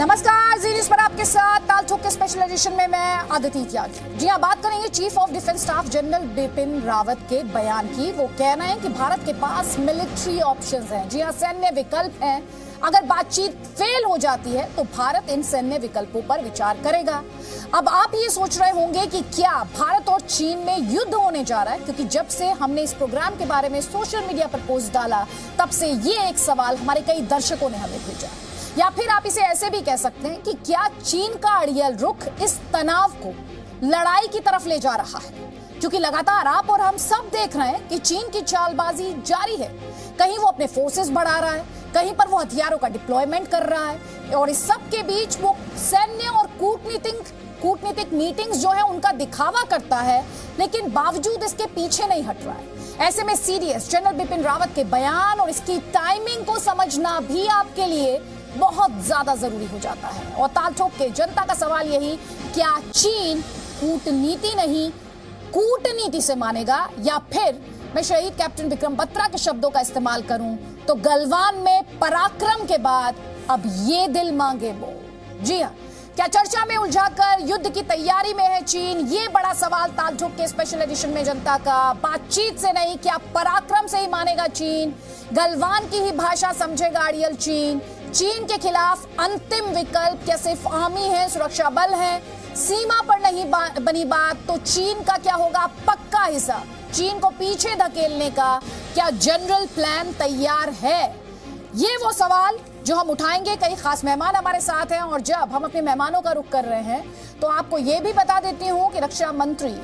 नमस्कार, जी न्यूज पर आपके साथ ताल ठोक के स्पेशल एडिशन में मैं आदिति त्यागी। जी हाँ, बात करेंगे chief of defence staff general Bipin Rawat के बयान की। वो कह रहे हैं कि भारत के पास मिलिट्री ऑप्शंस हैं। जी हाँ, सैन्य विकल्प हैं। अगर बातचीत फेल हो जाती है तो भारत इन सैन्य विकल्पों पर विचार करेगा। अब आप ये सोच रहे होंगे कि क्या भारत और चीन में युद्ध होने जा रहा है, क्योंकि जब से हमने इस प्रोग्राम के बारे में सोशल मीडिया पर पोस्ट डाला तब से ये एक सवाल हमारे कई दर्शकों ने हमें भेजा। या फिर आप इसे ऐसे भी कह सकते हैं कि क्या चीन का अड़ियल रुख इस तनाव को लड़ाई की तरफ ले जा रहा है, क्योंकि लगातार आप और हम सब देख रहे हैं कि चीन की चालबाजी जारी है। कहीं वो अपने फोर्सेस बढ़ा रहा है, कहीं पर वो हथियारों का डिप्लॉयमेंट कर रहा है, और इस सब के बीच वो सैन्य और कूटनीतिक मीटिंग्स जो है उनका दिखावा करता है, लेकिन बावजूद इसके पीछे नहीं हट रहा है। ऐसे में सीडीएस जनरल बिपिन रावत के बयान और इसकी टाइमिंग को समझना भी आपके लिए बहुत ज्यादा जरूरी हो जाता है। और ताल ठोक के जनता का सवाल यही, क्या चीन कूटनीति नहीं कूटनीति से मानेगा, या फिर मैं शहीद कैप्टन विक्रम बत्रा के शब्दों का इस्तेमाल करूं तो गलवान में पराक्रम के बाद अब ये दिल मांगे वो। जी हाँ, क्या चर्चा में उलझाकर युद्ध की तैयारी में है चीन? ये बड़ा सवाल ताल ठोक के स्पेशल एडिशन में जनता का। बातचीत से नहीं, क्या पराक्रम से ही मानेगा चीन? गलवान की ही भाषा समझेगा अड़ियल चीन? चीन के खिलाफ अंतिम विकल्प क्या सिर्फ आर्मी है, सुरक्षा बल है? सीमा पर नहीं बनी बात तो चीन का क्या होगा पक्का हिस्सा? चीन को पीछे धकेलने का क्या जनरल प्लान तैयार है? ये वो सवाल जो हम उठाएंगे। कई खास मेहमान हमारे साथ हैं, और जब हम अपने मेहमानों का रुख कर रहे हैं तो आपको ये भी बता देती हूँ कि रक्षा मंत्री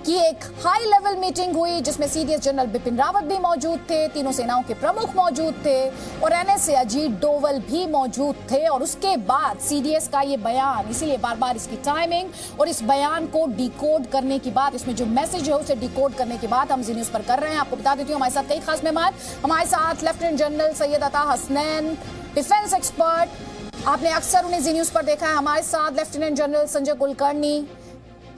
की एक हाई लेवल मीटिंग हुई जिसमें सीडीएस जनरल बिपिन रावत भी मौजूद थे, तीनों सेनाओं के प्रमुख मौजूद थे, और एनएसए अजीत डोवल भी मौजूद थे। और उसके बाद सीडीएस का ये बयान, इसीलिए बार बार इसकी टाइमिंग और इस बयान को डिकोड करने की बात, इसमें जो मैसेज है उसे डिकोड करने की बात हम जी न्यूज पर कर रहे हैं। आपको बता देती हूँ हमारे साथ कई खास मेहमान। हमारे साथ लेफ्टिनेंट जनरल सैयद अता हसनैन, डिफेंस एक्सपर्ट, आपने अक्सर उन्हें जी न्यूज पर देखा है। हमारे साथ लेफ्टिनेंट जनरल संजय कुलकर्णी,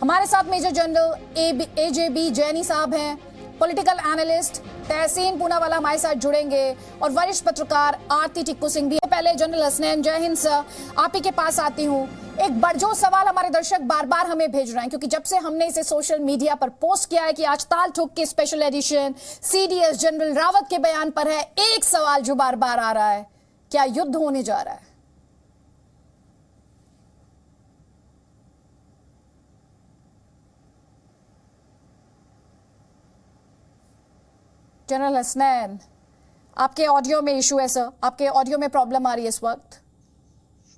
हमारे साथ मेजर जनरल एजेबी जैनी साहब हैं, पॉलिटिकल एनालिस्ट तहसीन पूनावाला हमारे साथ जुड़ेंगे, और वरिष्ठ पत्रकार आरती टिक्कू सिंह भी। पहले जनरल हसनैन, जय हिंद सर, आप ही के पास आती हूँ। एक बड़जो सवाल हमारे दर्शक बार बार हमें भेज रहे हैं, क्योंकि जब से हमने इसे सोशल मीडिया पर पोस्ट किया है कि आज ताल ठोक के special edition CDS general Rawat के बयान पर है, एक सवाल जो बार बार आ रहा है, क्या युद्ध होने जा रहा है? जनरल हसनैन, आपके ऑडियो में इशू है सर, आपके ऑडियो में प्रॉब्लम आ रही है इस वक्त।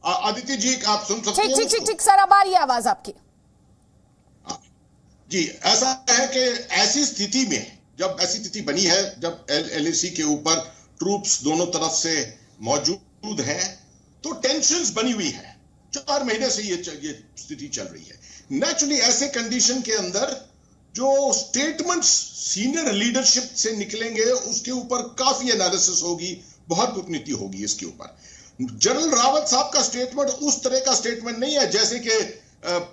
आदित्य जी, आप सुन सकते हैं? ठीक सर, अब आ रही है आवाज आपकी। जी, ऐसा है कि ऐसी स्थिति में, जब ऐसी स्थिति बनी है, जब एलएसी के ऊपर ट्रूप्स दोनों तरफ से मौजूद हैं, तो टेंशंस बनी हुई है। 4 महीने से ये स्थिति चल रही है। नेचुरली ऐसे कंडीशन के अंदर जो स्टेटमेंट्स सीनियर लीडरशिप से निकलेंगे उसके ऊपर काफी एनालिसिस होगी, बहुत कूटनीति होगी इसके ऊपर। जनरल रावत साहब का स्टेटमेंट उस तरह का स्टेटमेंट नहीं है जैसे कि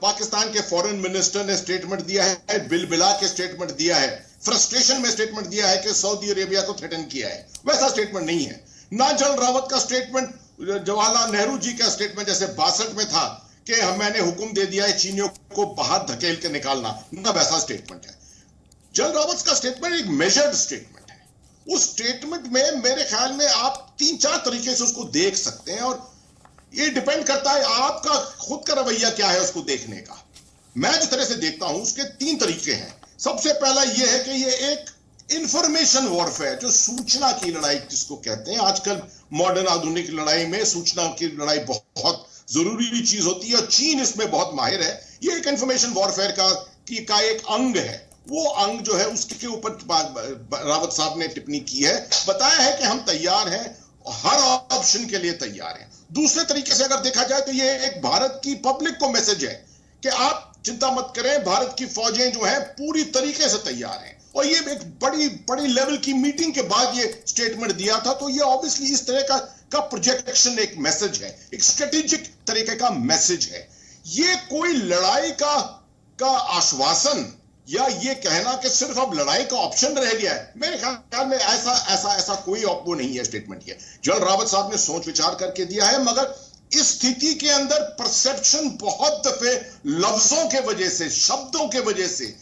पाकिस्तान के फॉरेन मिनिस्टर ने स्टेटमेंट दिया है, बिलबिला के स्टेटमेंट दिया है, फ्रस्ट्रेशन में स्टेटमेंट दिया है कि सऊदी अरेबिया को थ्रेटन किया है। वैसा स्टेटमेंट नहीं है। ना जनरल रावत का स्टेटमेंट जवाहरलाल नेहरू जी का स्टेटमेंट जैसे 62 में था कि मैंने हुक्म दे दिया है चीनियों को बाहर धकेल के निकालना, ना वैसा स्टेटमेंट है। जनरल रावत का स्टेटमेंट एक मेजर्ड स्टेटमेंट है। उस स्टेटमेंट में मेरे ख्याल में आप 3-4 तरीके से उसको देख सकते हैं, और ये डिपेंड करता है आपका खुद का रवैया क्या है उसको देखने का। मैं जिस तरह से देखता हूं उसके 3 तरीके हैं। सबसे पहला यह है कि ये एक इंफॉर्मेशन वॉरफेयर, जो सूचना की लड़ाई जिसको कहते हैं, आजकल मॉडर्न आधुनिक लड़ाई में सूचना की लड़ाई बहुत जरूरी चीज होती है, और चीन इसमें बहुत माहिर है। ये एक इंफॉर्मेशन वॉरफेयर का एक अंग है। वो अंग जो है उसके ऊपर रावत साहब ने टिप्पणी की है, बताया है कि हम तैयार हैं, हर ऑप्शन के लिए तैयार हैं। दूसरे तरीके से अगर देखा जाए तो ये एक भारत की पब्लिक को मैसेज है कि आप चिंता मत करें, भारत की फौजें जो हैं पूरी तरीके से तैयार हैं। और ये एक बड़ी लेवल की मीटिंग के बाद ये स्टेटमेंट दिया था, तो ये ऑब्वियसली इस तरह का प्रोजेक्शन एक मैसेज है, एक स्ट्रेटेजिक तरीके का मैसेज है। ये कोई लड़ाई का आश्वासन या ये कहना कि सिर्फ अब लड़ाई का ऑप्शन रह गया है, मेरे ख्याल में ऐसा कोई वो नहीं है स्टेटमेंट। ये जनरल रावत साहब ने सोच विचार करके दिया है, मगर इस स्थिति के अंदर परसेप्शन बहुत दफे लफ्जों के वजह से, शब्दों के वजह से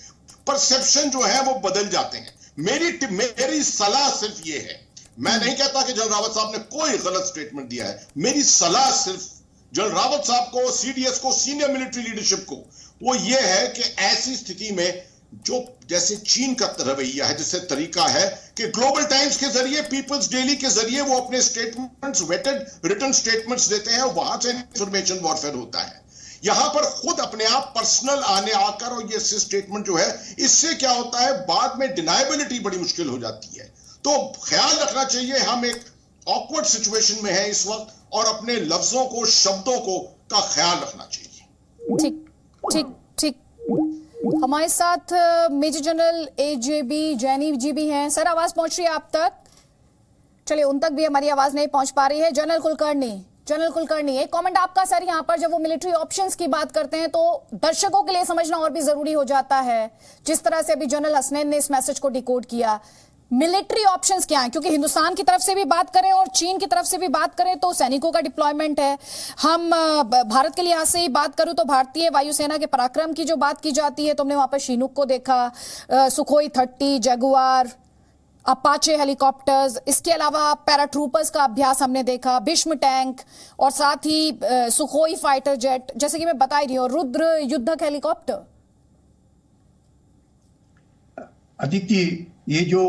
परसेप्शन जो है वो बदल जाते हैं। मेरी सलाह सिर्फ ये है, मैं नहीं कहता कि जनरल रावत साहब ने कोई गलत स्टेटमेंट दिया है, मेरी सलाह सिर्फ जनरल रावत साहब को, सीडीएस को, सीनियर मिलिट्री लीडरशिप को, वो ये है कि ऐसी स्थिति में जो जैसे चीन का रवैया है, जैसे तरीका है कि ग्लोबल टाइम्स के जरिए, पीपल्स डेली के जरिए वो अपने स्टेटमेंट्स, वेटेड रिटन स्टेटमेंट्स देते हैं, वहां से इंफॉर्मेशन वॉरफेयर होता है। यहां पर खुद अपने आप पर्सनल आकर और ये स्टेटमेंट जो है, इससे क्या होता है, बाद में डिनायबिलिटी बड़ी मुश्किल हो जाती है। तो ख्याल रखना चाहिए, हम एक ऑकवर्ड सिचुएशन में है इस वक्त, और अपने लफ्जों को, शब्दों को का ख्याल रखना चाहिए। ठीक ठीक ठीक। हमारे साथ मेजर जनरल एजेबी जैनी जी भी हैं। सर, आवाज पहुंच रही है आप तक? चलिए, उन तक भी हमारी आवाज नहीं पहुंच पा रही है। जनरल कुलकर्णी, एक कमेंट आपका सर यहाँ पर। जब वो मिलिट्री ऑप्शंस की बात करते हैं तो दर्शकों के लिए समझना और भी जरूरी हो जाता है, जिस तरह से अभी जनरल हसनैन ने इस मैसेज को डिकोड किया। मिलिट्री ऑप्शंस क्या हैं? क्योंकि हिंदुस्तान की तरफ से भी बात करें और चीन की तरफ से भी बात करें तो सैनिकों का डिप्लॉयमेंट है। हम भारत के लिहाज से ही बात करूं तो भारतीय वायुसेना के पराक्रम की जो बात की जाती है, तो हमने वहां पर शिनूक को देखा, सुखोई 30, जगुआर, अपाचे हेलीकॉप्टर्स, इसके अलावा पैराट्रूपर्स का अभ्यास हमने देखा, भीष्म टैंक, और साथ ही सुखोई फाइटर जेट, जैसे कि मैं बता ही रही हूं, रुद्र युद्धक हेलीकॉप्टर। अदिति, ये जो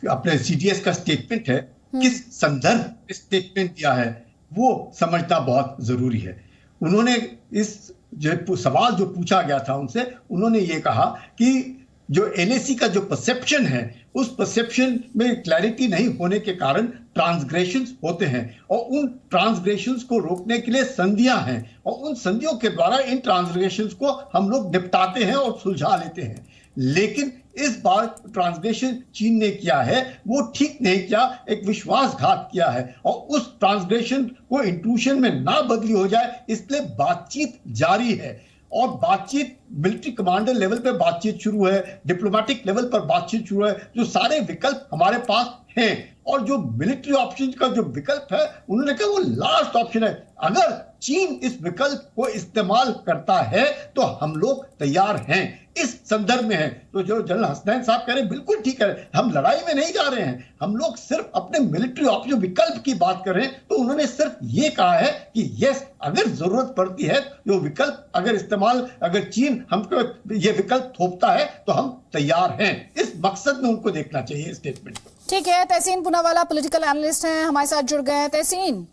अपने सीडीएस का स्टेटमेंट है, किस संदर्भ में स्टेटमेंट दिया है वो समझना बहुत जरूरी है। उन्होंने इस जो सवाल जो पूछा गया था उनसे, उन्होंने ये कहा कि जो एलएसी का जो परसेप्शन है, उस परसेप्शन में क्लैरिटी नहीं होने के कारण ट्रांसग्रेशंस होते हैं, और उन ट्रांसग्रेशंस को रोकने के लिए संधियां हैं, और उन संधियों के द्वारा इन ट्रांसग्रेशंस को हम लोग निपटाते हैं और सुलझा लेते हैं। लेकिन इस बार ट्रांसग्रेशन चीन ने किया है वो ठीक नहीं किया, एक विश्वासघात किया है, और उस ट्रांसग्रेशन को इंट्रूशन में ना बदली हो जाए, इसलिए बातचीत जारी है। और बातचीत मिलिट्री कमांडर लेवल पे बातचीत शुरू है, डिप्लोमेटिक लेवल पर बातचीत शुरू है, जो सारे विकल्प हमारे पास हैं। और जो मिलिट्री ऑप्शन का जो विकल्प है, उन्होंने कहा वो लास्ट ऑप्शन है। अगर चीन इस विकल्प को इस्तेमाल करता है तो हम लोग तैयार हैं। इस संदर्भ में है तो जो जनरल हसनैन साहब कह रहे हैं बिल्कुल ठीक है, हम लड़ाई में नहीं जा रहे हैं, हम लोग सिर्फ अपने मिलिट्री ऑप्शन विकल्प की बात कर रहे हैं। तो उन्होंने सिर्फ ये कहा है कि यस, अगर जरूरत पड़ती है जो विकल्प अगर चीन हमको ये विकल्प थोपता है तो हम तैयार हैं। इस मकसद में उनको देखना चाहिए स्टेटमेंट को। ठीक है, तहसीन पुनावाला पॉलिटिकल एनालिस्ट हैं, हमारे साथ जुड़ गए हैं। तहसीन,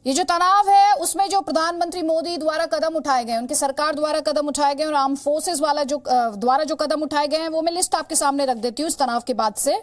ये जो तनाव है उसमें जो प्रधानमंत्री मोदी द्वारा कदम उठाए गए, उनकी सरकार द्वारा कदम उठाए गए, और आर्म फोर्सेस वाला द्वारा जो कदम उठाए गए हैं, वो मैं लिस्ट आपके सामने रख देती हूँ। इस तनाव के बाद से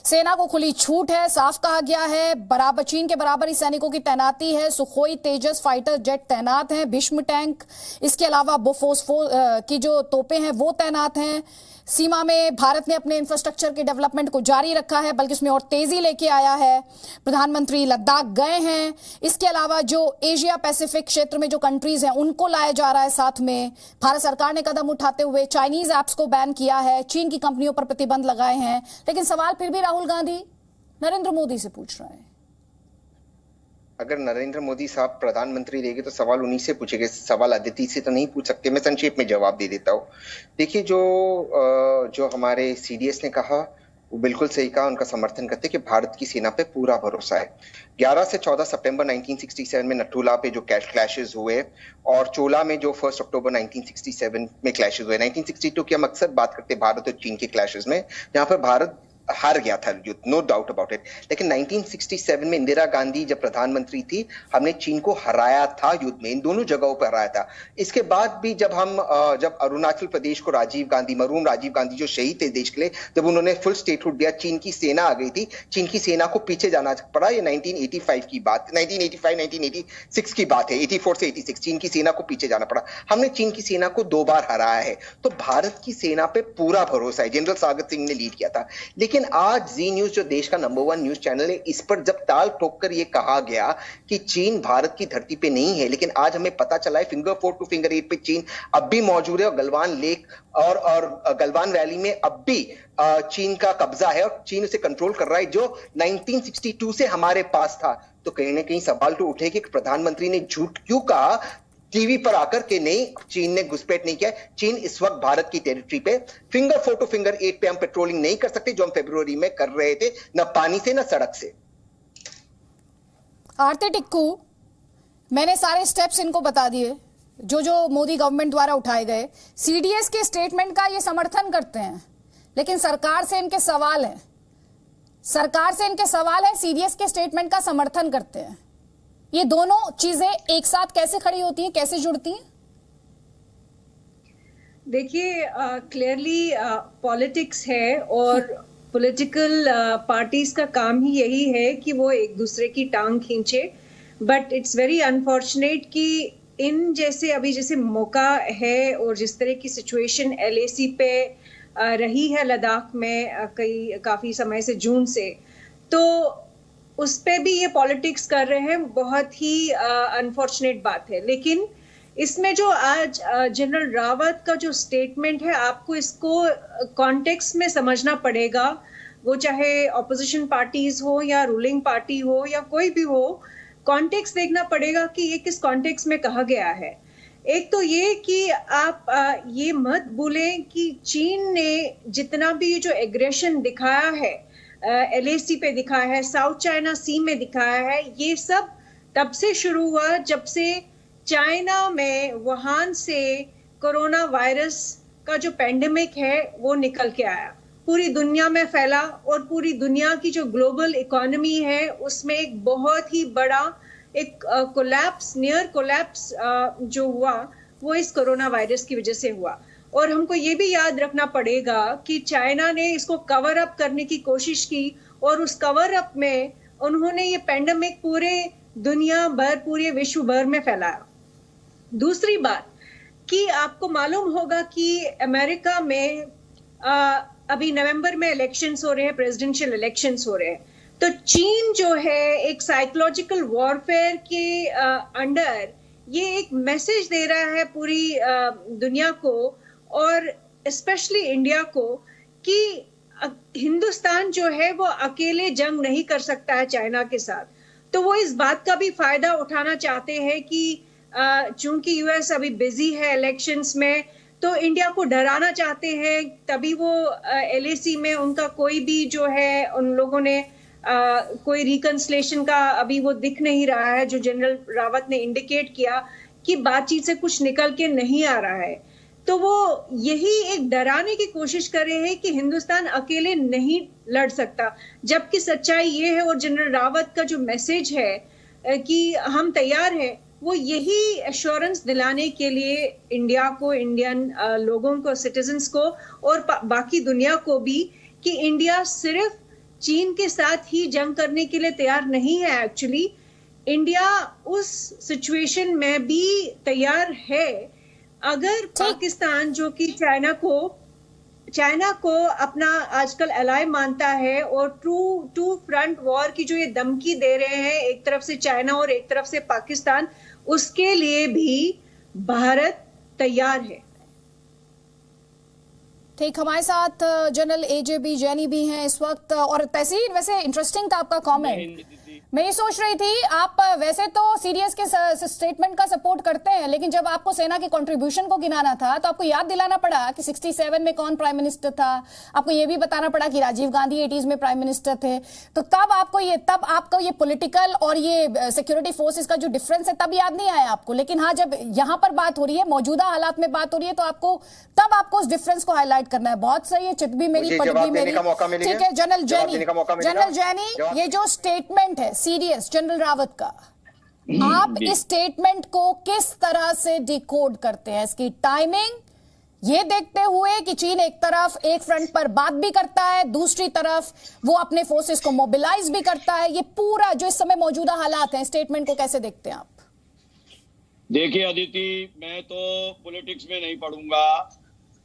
सेना को खुली छूट है, साफ कहा गया है, बराबर चीन के बराबर ही सैनिकों की तैनाती है, सुखोई तेजस फाइटर जेट तैनात हैं, भीष्म टैंक, इसके अलावा बोफोर्स की जो तोपें हैं वो तैनात हैं। सीमा में भारत ने अपने इंफ्रास्ट्रक्चर के डेवलपमेंट को जारी रखा है, बल्कि इसमें और तेजी लेके आया है। प्रधानमंत्री लद्दाख गए हैं। इसके अलावा जो एशिया पैसिफिक क्षेत्र में जो कंट्रीज हैं उनको लाया जा रहा है साथ में। भारत सरकार ने कदम उठाते हुए चाइनीज ऐप्स को बैन किया है, चीन की कंपनियों पर प्रतिबंध लगाए हैं। लेकिन सवाल फिर भी राहुल गांधी नरेंद्र मोदी से पूछ रहे हैं। अगर नरेंद्र मोदी साहब प्रधानमंत्री रहेंगे तो सवाल उन्हीं से पूछेंगे, सवाल अदिति से तो नहीं पूछ सकते। मैं संक्षेप में जवाब दे देता हूँ। देखिए, जो हमारे सीडीएस ने कहा वो बिल्कुल सही कहा, उनका समर्थन करते कि भारत की सेना पे पूरा भरोसा है। 11 से 14 सितंबर 1967 में नथुला पे जो क्लैशेस हुए, और चोला में जो 1 अक्टूबर 1967 में क्लैशेस हुए। 1962 की हम अक्सर बात करते हैं भारत और चीन के क्लैशेस में, जहां पर भारत हार गया था युद्ध, नो डाउट अबाउट इट। लेकिन 1967 में इंदिरा गांधी जब प्रधानमंत्री थी, हमने चीन को हराया था युद्ध में, इन दोनों जगहों पर हराया था। इसके बाद भी जब अरुणाचल प्रदेश को मरहूम राजीव गांधी जो शहीद थे देश के लिए, जब उन्होंने फुल स्टेटहुड दिया, चीन की सेना आ गई थी, चीन की सेना को पीछे जाना पड़ा। ये 1985 की बात, 1986 की बात है, 84 से 86 चीन की सेना को पीछे जाना पड़ा। हमने चीन की सेना को 2 बार हराया है। तो भारत की सेना पे पूरा भरोसा है। जनरल सागर सिंह ने लीड किया था। लेकिन आज जी न्यूज जो देश का नंबर 1 न्यूज चैनल है, इस पर जब ताल ठोककर यह कहा गया कि चीन भारत की धरती पे नहीं है, लेकिन आज हमें पता चला है फिंगर 4 टू फिंगर 8 पे चीन अब भी मौजूद है, और गलवान लेक और गलवान वैली में अब भी चीन का कब्जा है, और चीन उसे कंट्रोल कर रहा है, जो 1962 से हमारे पास था। तो कहीं ना कहीं सवाल तो उठेगा कि प्रधानमंत्री ने झूठ क्यों कहा टीवी पर आकर के नहीं, चीन ने घुसपैठ नहीं किया। चीन इस वक्त भारत की टेरिटरी पे फिंगर 4 टू फिंगर 8 पे हम पेट्रोलिंग नहीं कर सकते, जो हम फरवरी में कर रहे थे, न पानी से न सड़क से। आरती टिक्कू, मैंने सारे स्टेप्स इनको बता दिए जो मोदी गवर्नमेंट द्वारा उठाए गए। सीडीएस के स्टेटमेंट का ये समर्थन करते हैं, लेकिन सरकार से इनके सवाल है, सीडीएस के स्टेटमेंट का समर्थन करते हैं। ये दोनों चीजें एक साथ कैसे खड़ी होती हैं, कैसे जुड़ती हैं? देखिए, क्लियरली पॉलिटिक्स है और पॉलिटिकल पार्टीज का काम ही यही है कि वो एक दूसरे की टांग खींचे। बट इट्स वेरी अनफॉर्चुनेट कि इन जैसे मौका है और जिस तरह की सिचुएशन एलएसी पे रही है लद्दाख में काफी समय से, जून से, तो उस पे भी ये पॉलिटिक्स कर रहे हैं। बहुत ही अनफॉर्चुनेट बात है। लेकिन इसमें जो आज जनरल रावत का जो स्टेटमेंट है, आपको इसको कॉन्टेक्स्ट में समझना पड़ेगा। वो चाहे ऑपोजिशन पार्टीज हो या रूलिंग पार्टी हो या कोई भी हो, कॉन्टेक्स्ट देखना पड़ेगा कि ये किस कॉन्टेक्स्ट में कहा गया है। एक तो ये कि आप ये मत भूलें कि चीन ने जितना भी जो एग्रेशन दिखाया है, एलएसी पे दिखाया है, साउथ चाइना सी में दिखाया है, ये सब तब से शुरू हुआ जब से चाइना में वुहान से कोरोना वायरस का जो पेंडेमिक है वो निकल के आया, पूरी दुनिया में फैला और पूरी दुनिया की जो ग्लोबल इकोनॉमी है उसमें एक बहुत ही बड़ा एक कोलैप्स, नियर कोलैप्स जो हुआ वो इस कोरोना वायरस की वजह से हुआ। और हमको ये भी याद रखना पड़ेगा कि चाइना ने इसको कवर अप करने की कोशिश की और उस कवर अप में उन्होंने ये पेंडेमिक पूरे दुनिया भर, पूरे विश्व भर में फैलाया। दूसरी बात कि आपको मालूम होगा कि अमेरिका में अभी नवंबर में इलेक्शंस हो रहे हैं, प्रेसिडेंशियल इलेक्शंस हो रहे हैं। तो चीन जो है एक साइकोलॉजिकल वॉरफेयर के अंडर ये एक मैसेज दे रहा है पूरी दुनिया को और स्पेशली इंडिया को कि हिंदुस्तान जो है वो अकेले जंग नहीं कर सकता है चाइना के साथ। तो वो इस बात का भी फायदा उठाना चाहते हैं कि चूंकि यूएस अभी बिजी है इलेक्शंस में, तो इंडिया को डराना चाहते हैं। तभी वो एलएसी में उनका कोई भी जो है, उन लोगों ने कोई रिकंसिलेशन का अभी वो दिख नहीं रहा है, जो जनरल रावत ने इंडिकेट किया कि बातचीत से कुछ निकल के नहीं आ रहा है। तो वो यही एक डराने की कोशिश कर रहे हैं कि हिंदुस्तान अकेले नहीं लड़ सकता, जबकि सच्चाई ये है और जनरल रावत का जो मैसेज है कि हम तैयार हैं, वो यही एश्योरेंस दिलाने के लिए इंडिया को, इंडियन लोगों को, सिटीजन्स को और बाकी दुनिया को भी कि इंडिया सिर्फ चीन के साथ ही जंग करने के लिए तैयार नहीं है। एक्चुअली इंडिया उस सिचुएशन में भी तैयार है अगर पाकिस्तान, जो कि चाइना को अपना आजकल एलाय मानता है और टू फ्रंट वॉर की जो ये धमकी दे रहे हैं, एक तरफ से चाइना और एक तरफ से पाकिस्तान, उसके लिए भी भारत तैयार है। ठीक, हमारे साथ जनरल एजेबी जैनी भी हैं इस वक्त। और तहसीन, वैसे इंटरेस्टिंग था आपका कमेंट। मैं ये सोच रही थी, आप वैसे तो सीडीएस के स्टेटमेंट का सपोर्ट करते हैं, लेकिन जब आपको सेना के कंट्रीब्यूशन को गिनाना था तो आपको याद दिलाना पड़ा कि 67 में कौन प्राइम मिनिस्टर था, आपको ये भी बताना पड़ा कि राजीव गांधी 80s में प्राइम मिनिस्टर थे। तो तब आपको ये पॉलिटिकल और ये सिक्योरिटी फोर्सेस का जो डिफरेंस है तब याद नहीं आया आपको। लेकिन हाँ, जब यहाँ पर बात हो रही है, मौजूदा हालात में बात हो रही है, तो आपको उस डिफरेंस को हाईलाइट करना है। बहुत सही है, चित भी मेरी, पट भी मेरी। ठीक है जनरल जैनी, ये जो स्टेटमेंट है सीडीएस जनरल रावत का, आप इस स्टेटमेंट को किस तरह से डिकोड करते हैं? इसकी टाइमिंग ये देखते हुए कि चीन एक तरफ एक फ्रंट पर बात भी करता है, दूसरी तरफ वो अपने फोर्सेस को मोबिलाइज भी करता है, ये पूरा जो इस समय मौजूदा हालात हैं, स्टेटमेंट को कैसे देखते हैं आप? देखिए अदिति, मैं तो पॉलिटिक्स में नहीं पढ़ूंगा,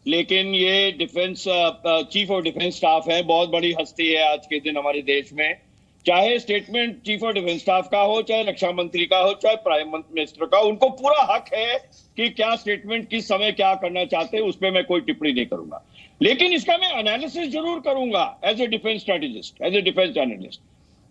लेकिन ये defence chief of defence staff है, बहुत बड़ी हस्ती है आज के दिन हमारे देश में। चाहे statement chief of defence staff का हो, चाहे रक्षा मंत्री का हो, चाहे प्राइम मिनिस्टर का, उनको पूरा हक है कि क्या स्टेटमेंट किस समय क्या करना चाहते हैं, उस पर मैं कोई टिप्पणी नहीं करूंगा। लेकिन इसका मैं एनालिसिस जरूर करूंगा as a defence strategist, as a defence analyst.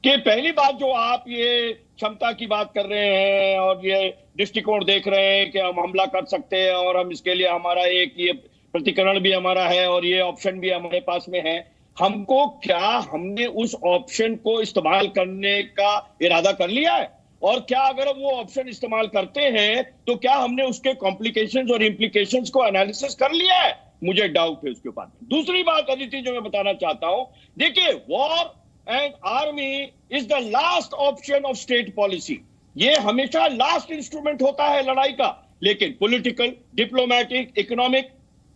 कि पहली बात जो आप ये क्षमता की बात कर रहे हैं और ये दृष्टिकोण देख रहे हैं कि हम हमला कर सकते हैं और हम इसके लिए हमारा एक ये प्रतिकरण भी हमारा है और ये ऑप्शन भी हमारे पास में है, हमको क्या हमने उस ऑप्शन को इस्तेमाल करने का इरादा कर लिया है? और क्या अगर हम वो ऑप्शन इस्तेमाल करते हैं तो क्या हमने उसके कॉम्प्लिकेशंस और इम्प्लीकेशंस को एनालिसिस कर लिया है? मुझे डाउट है उसके ऊपर। दूसरी बात अदिति जो मैं बताना चाहता हूं, देखिए war and army is the last option of state policy. ये हमेशा लास्ट इंस्ट्रूमेंट होता है लड़ाई का, लेकिन पॉलिटिकल, डिप्लोमेटिक, इकोनॉमिक,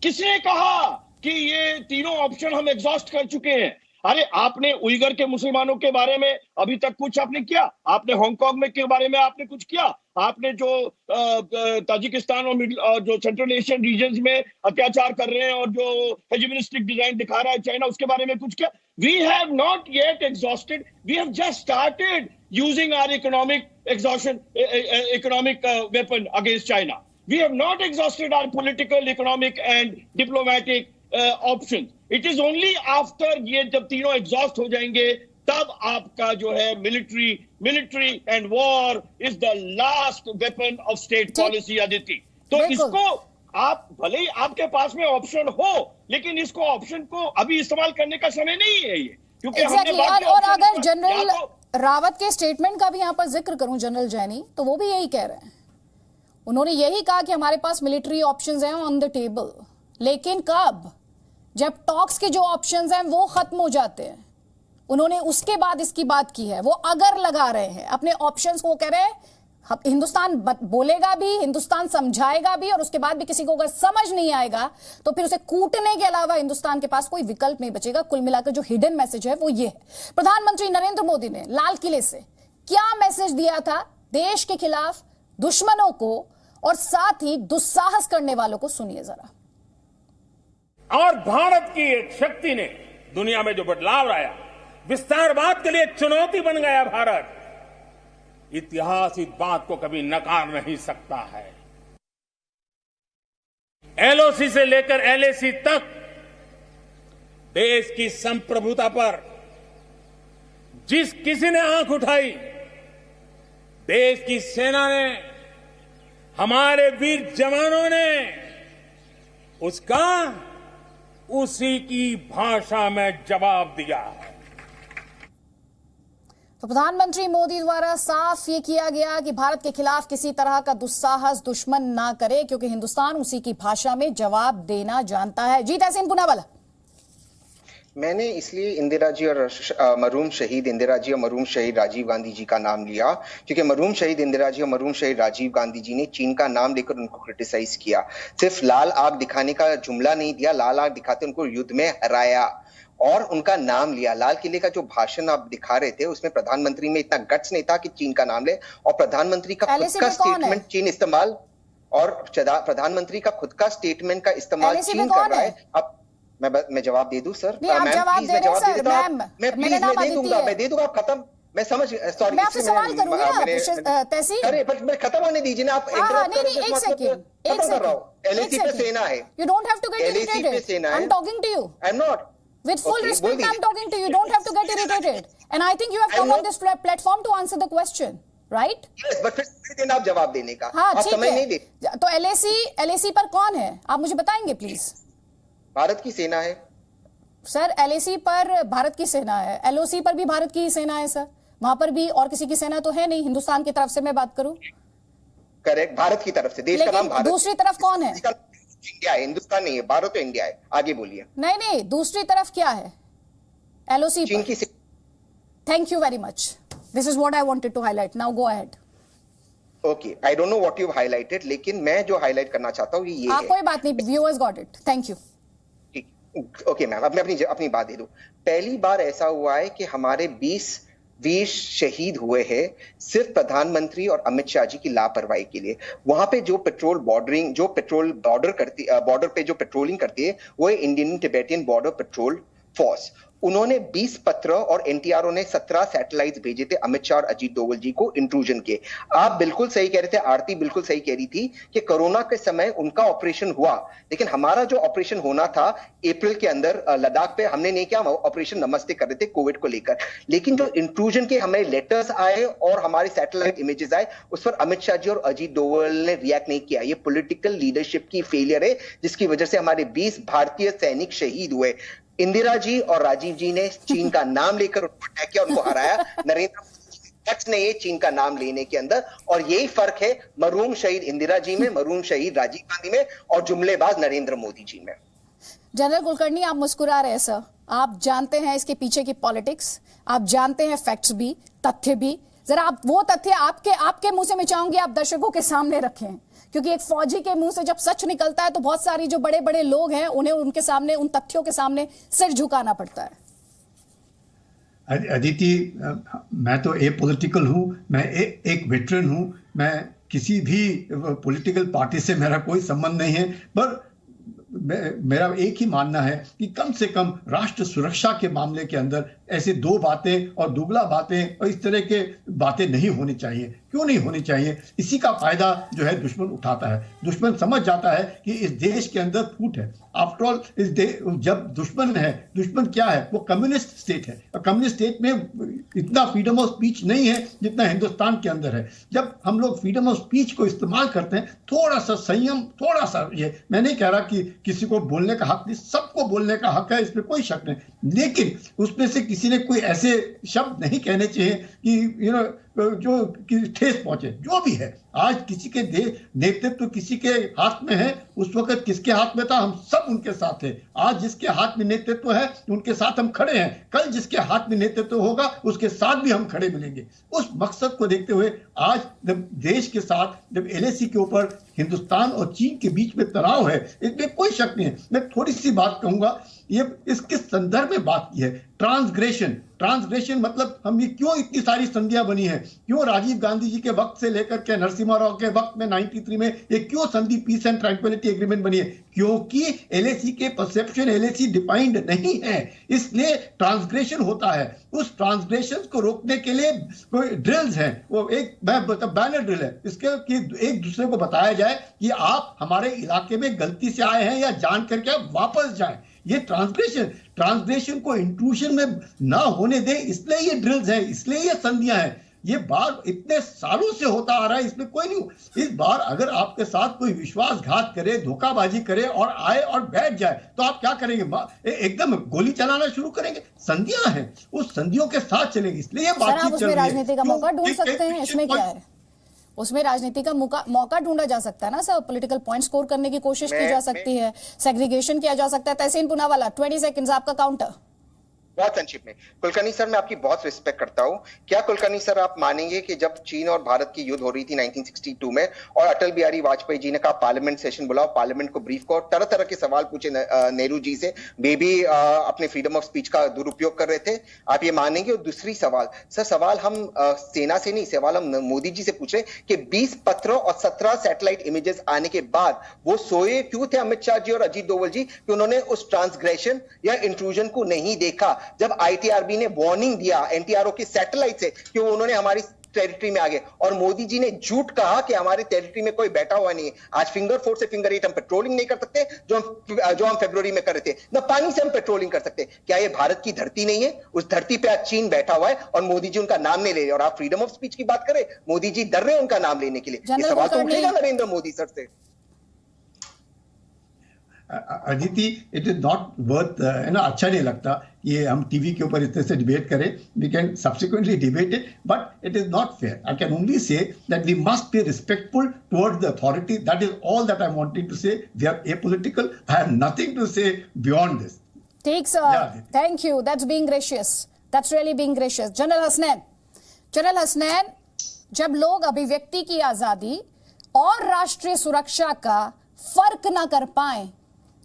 किसने कहा कि ये तीनों ऑप्शन हम एग्जॉस्ट कर चुके हैं? अरे आपने उइगर के मुसलमानों के बारे में अभी तक कुछ आपने किया? आपने हांगकांग में के बारे में आपने कुछ किया? आपने जो ताजिकिस्तान और जो सेंट्रल एशियन रीजन्स में अत्याचार कर रहे हैं और जो हेजेमोनिस्टिक डिजाइन दिखा रहा है चाइना, उसके बारे में कुछ किया? We have not yet exhausted, we have just started using our economic exhaustion, economic weapon against China. We have not exhausted our political, economic and diplomatic options. It is only after ये जब तीनों exhaust हो जाएंगे तब आपका जो है military and war is the last weapon of state policy, Aditi. तो इसको आप भले ही आपके पास में ऑप्शन हो, लेकिन इसको ऑप्शन को अभी इस्तेमाल करने का समय नहीं है ये, क्योंकि exactly. और अगर जनरल रावत के स्टेटमेंट का भी यहाँ पर जिक्र करूं, जनरल जैनी, तो वो भी यही कह रहे हैं. उन्होंने यही कहा कि हमारे पास मिलिट्री ऑप्शंस हैं ऑन द टेबल, लेकिन कब? जब टॉक्स के जो ऑप्शंस हैं वो खत्म हो जाते हैं. उन्होंने उसके बाद इसकी बात की है. वो अगर लगा रहे हैं अपने ऑप्शंस को, कह रहे हैं हिंदुस्तान बोलेगा भी, हिंदुस्तान समझाएगा भी, और उसके बाद भी किसी को अगर समझ नहीं आएगा तो फिर उसे कूटने के अलावा हिंदुस्तान के पास कोई विकल्प नहीं बचेगा. कुल मिलाकर जो हिडन मैसेज है वो ये है. प्रधानमंत्री नरेंद्र मोदी ने लाल किले से क्या मैसेज दिया था देश के खिलाफ दुश्मनों को और साथ ही दुस्साहस करने वालों को? सुनिए जरा. और भारत की एक शक्ति ने दुनिया में जो बदलाव लाया, विस्तारवाद के लिए चुनौती बन गया भारत. इतिहास इस बात को कभी नकार नहीं सकता है. एलओसी से लेकर एलएसी तक देश की संप्रभुता पर जिस किसी ने आंख उठाई, देश की सेना ने, हमारे वीर जवानों ने उसका उसी की भाषा में जवाब दिया है. तो प्रधानमंत्री मोदी द्वारा साफ ये किया गया कि भारत के खिलाफ किसी तरह का दुस्साहस दुश्मन ना करे, क्योंकि हिंदुस्तान उसी की भाषा में जवाब देना जानता है. जी तहसीन पुनावाला. मैंने इसलिए इंदिरा जी और मरहूम शहीद इंदिरा जी और मरहूम शहीद राजीव गांधी जी का नाम लिया, क्योंकि मरहूम शहीद इंदिरा जी और मरहूम शहीद राजीव गांधी जी ने चीन का नाम लेकर उनको क्रिटिसाइज किया. सिर्फ लाल आग दिखाने का जुमला नहीं दिया, लाल आग दिखाते उनको युद्ध में हराया और उनका नाम लिया. लाल किले का जो भाषण आप दिखा रहे थे उसमें प्रधानमंत्री में इतना गट्स नहीं था कि चीन का नाम ले, और प्रधानमंत्री का खुद का स्टेटमेंट चीन इस्तेमाल, और प्रधानमंत्री का खुद का स्टेटमेंट का इस्तेमाल चीन कर रहा है. अब मैं जवाब दे दूं सर? मैम प्लीज मैं जवाब दे देता हूं. मैं दे दूंगा. आप खत्म, मैं समझ, सॉरी, मैं आपसे सवाल करूंगा तहसीन. अरे बट मैं खत्म होने दीजिए ना आप. नहीं, एक सेकंड. एलएसी पे सेना है. You don't have to get irritated. I'm talking to you. I'm not. With full respect, I'm talking to you. You don't have to get irritated. And I think you have come on this platform to answer the question, right? Yes, but फिर देना आप जवाब देने का. हाँ, आप समय नहीं दे. तो एलएसी पर कौन है, आप मुझे बताएंगे प्लीज? भारत की सेना है सर. एलएसी पर भारत की सेना है, एलओसी पर भी भारत की ही सेना है सर. वहां पर भी और किसी की सेना तो है नहीं. हिंदुस्तान की तरफ से मैं बात करूं. करेक्ट, भारत की तरफ से. देश का नाम भारत. दूसरी तरफ कौन है? इंडिया है, हिंदुस्तान नहीं है. भारत तो इंडिया है. आगे बोलिए. नहीं, दूसरी तरफ क्या है? एलओसी चीन की. Thank you very much. This is what I wanted to highlight. Now go ahead. Okay, I don't know what you highlighted, लेकिन मैं जो हाईलाइट करना चाहता हूं ये है. कोई बात नहीं, viewers got it. Thank you. Okay ma'am, अब मैं अपनी बात दे दूं. पहली बार ऐसा हुआ है कि हमारे 20 वीर शहीद हुए हैं सिर्फ प्रधानमंत्री और अमित शाह जी की लापरवाही के लिए. वहां पे जो पेट्रोल बॉर्डर पे जो पेट्रोलिंग करती है वो है इंडियन टिबेटियन बॉर्डर पेट्रोल, फॉल्स। उन्होंने 20 पत्र और एनटीआरओ ने 17 सैटेलाइट्स भेजे थे अमित शाह और अजीत डोवल जी को इंट्रूजन के। आप बिल्कुल सही कह रहे थे, आरती बिल्कुल सही कह रही थी कि कोरोना के समय उनका ऑपरेशन हुआ, लेकिन हमारा जो ऑपरेशन होना था अप्रैल के अंदर लद्दाख पे हमने नहीं किया, हम ऑपरेशन नमस्ते कर रहे थे कोविड को लेकर। लेकिन जो इंट्रूजन के हमें लेटर्स आए और हमारे सैटेलाइट इमेजेस आए, उस पर अमित शाह जी और अजीत डोवल ने रिएक्ट नहीं किया। ये पॉलिटिकल लीडरशिप की फेलियर है, जिसकी वजह से हमारे 20 भारतीय सैनिक शहीद हुए। इंदिरा जी और राजीव जी ने चीन का नाम लेकर उनको अटैक किया, उनको हराया। नरेंद्र मोदी ने ये चीन का नाम लेने के अंदर, और यही फर्क है मरहूम शहीद इंदिरा जी में, मरहूम शहीद राजीव गांधी में और जुमलेबाज नरेंद्र मोदी जी में। जनरल कुलकर्णी, आप मुस्कुरा रहे हैं सर, आप जानते हैं इसके पीछे की पॉलिटिक्स, आप जानते हैं फैक्ट्स भी, तथ्य भी। जरा आप वो तथ्य आपके मुंह से मैं चाहूंगी आप दर्शकों के सामने रखें, क्योंकि एक फौजी के मुंह से जब सच निकलता है तो बहुत सारी जो बड़े बड़े लोग हैं उन्हें उनके सामने, उन तथ्यों के सामने सिर झुकाना पड़ता है। अदिति, मैं तो एपॉलिटिकल हूं, मैं एक वेटरन हूं, मैं किसी भी पॉलिटिकल पार्टी से मेरा कोई संबंध नहीं है, पर मेरा एक ही मानना है कि कम से कम राष्ट्र सुरक्षा के मामले के अंदर ऐसे दो बातें और दुगला बातें और इस तरह के बातें नहीं होनी चाहिए। क्यों नहीं होनी चाहिए? इसी का फायदा जो है दुश्मन उठाता है। दुश्मन समझ जाता है कि इस देश के अंदर फूट है। आफ्टर ऑल जब दुश्मन है, दुश्मन क्या है? वो कम्युनिस्ट स्टेट है, और कम्युनिस्ट स्टेट में इतना फ्रीडम ऑफ स्पीच नहीं है जितना हिंदुस्तान के अंदर है। जब हम लोग फ्रीडम ऑफ स्पीच को इस्तेमाल करते हैं, थोड़ा सा संयम, थोड़ा सा, ये मैं नहीं कह रहा कि किसी को बोलने का हक नहीं, सबको बोलने का हक है, इसमें कोई शक नहीं, लेकिन उसमें से किसी ने कोई ऐसे शब्द नहीं कहने चाहिए कि जो ठेस पहुंचे। जो भी है, आज किसी के नेतृत्व किसी के हाथ में है, उस वक्त किसके हाथ में था? हम सब उनके साथ थे। आज जिसके हाथ में नेतृत्व है उनके साथ हम खड़े हैं, कल जिसके हाथ में नेतृत्व होगा उसके साथ भी हम खड़े मिलेंगे। उस मकसद को देखते हुए आज जब देश के साथ, जब एलएसी के ऊपर हिंदुस्तान और चीन के बीच में तनाव है, इसमें कोई शक नहीं है। मैं थोड़ी सी बात कहूंगा, ये इसके संदर्भ में बात की है। ट्रांसग्रेशन मतलब हम ये क्यों इतनी सारी संधियां बनी है? क्यों राजीव गांधी जी के वक्त से लेकर के नरसिम्हा राव के वक्त में 93 में ये क्यों संधि पीस एंड ट्रैंक्विलिटी एग्रीमेंट बनी है? क्योंकि एलएसी के परसेप्शन, एलएसी डिफाइंड नहीं है, इसलिए ट्रांसग्रेशन होता है। उस ट्रांसग्रेशन को रोकने के लिए कोई ड्रिल्स हैं, वो एक बैनर ड्रिल है, इसके कि एक दूसरे को बताया जाए कि आप हमारे इलाके में गलती से आए हैं या जान करके आप वापस जाएं। ये ट्रांसग्रेशन को इंट्रूशन में ना होने दे, इसलिए ये ड्रिल्स है, इसलिए ये संधियां हैं। ये बार इतने सालों से होता आ रहा है, इसमें कोई नहीं। इस बार अगर आपके साथ कोई विश्वासघात करे, धोखाबाजी करे और आए और बैठ जाए, तो आप क्या करेंगे? एकदम गोली चलाना शुरू करेंगे? संधियां हैं, उस संधियों के साथ चलेंगे, इसलिए ये बातचीत चल रही है। राजनीति का मौका ढूंढ सकते हैं, इसमें क्या है? उसमें राजनीति का मौका ढूंढा जा सकता है ना सर, पॉलिटिकल पॉइंट स्कोर करने की कोशिश की जा सकती है, सेग्रीगेशन किया जा सकता है। तहसीन पूनावाला, 20 सेकंड्स आपका काउंटर। बहुत संक्षिप्त में, कुलकर्णी सर मैं आपकी बहुत रिस्पेक्ट करता हूं। क्या कुलकर्णी सर आप मानेंगे कि जब चीन और भारत की युद्ध हो रही थी 1962 में, और अटल बिहारी वाजपेयी जी ने कहा पार्लियामेंट सेशन बुलाओ, पार्लियामेंट को ब्रीफ करो, तरह तरह के सवाल पूछे नेहरू जी से, वे भी अपने फ्रीडम ऑफ स्पीच का दुरुपयोग कर रहे थे, आप ये मानेंगे? और दूसरी सवाल सर, सवाल हम सेना से नहीं, सवाल हम मोदी जी से पूछ रहे कि 20 पत्र और 17 सैटेलाइट इमेजेस आने के बाद वो सोए क्यों थे अमित शाह जी और अजीत डोवल जी, कि उन्होंने उस ट्रांसग्रेशन या इंट्रूजन को नहीं देखा? जब आईटीआरबी ने वार्निंग दिया एनटीआरओ की सैटेलाइट से कि उन्होंने हमारी टेरिटरी में आ गए, और मोदी जी ने झूठ कहा कि हमारी टेरिटरी में कोई बैठा हुआ नहीं है। आज फिंगर 4 से फिंगर 8 हम पेट्रोलिंग नहीं कर सकते, जो हम फरवरी में कर रहे थे, न पानी से हम पेट्रोलिंग कर सकते। क्या ये भारत की धरती नहीं है? उस धरती पे आज चीन बैठा हुआ है और मोदी जी उनका नाम नहीं ले रहे, और आप फ्रीडम ऑफ स्पीच की बात करें, मोदी जी डर रहे हैं उनका नाम लेने के लिए। ये सवाल तो उठेगा नरेंद्र मोदी सर से। Aditi, it is not worth, अच्छा नहीं लगता ये हम टीवी के ऊपर इतने से डिबेट करें। We can subsequently debate it, but it is not fair. I can only say that we must be respectful towards the authority. That is all that I wanted to say. We are apolitical. I have nothing to say beyond this. ठीक sir, thank you, that's being gracious, that's really being gracious. General Hasnain, जब लोग अभिव्यक्ति की आजादी और राष्ट्रीय सुरक्षा का फर्क ना कर पाए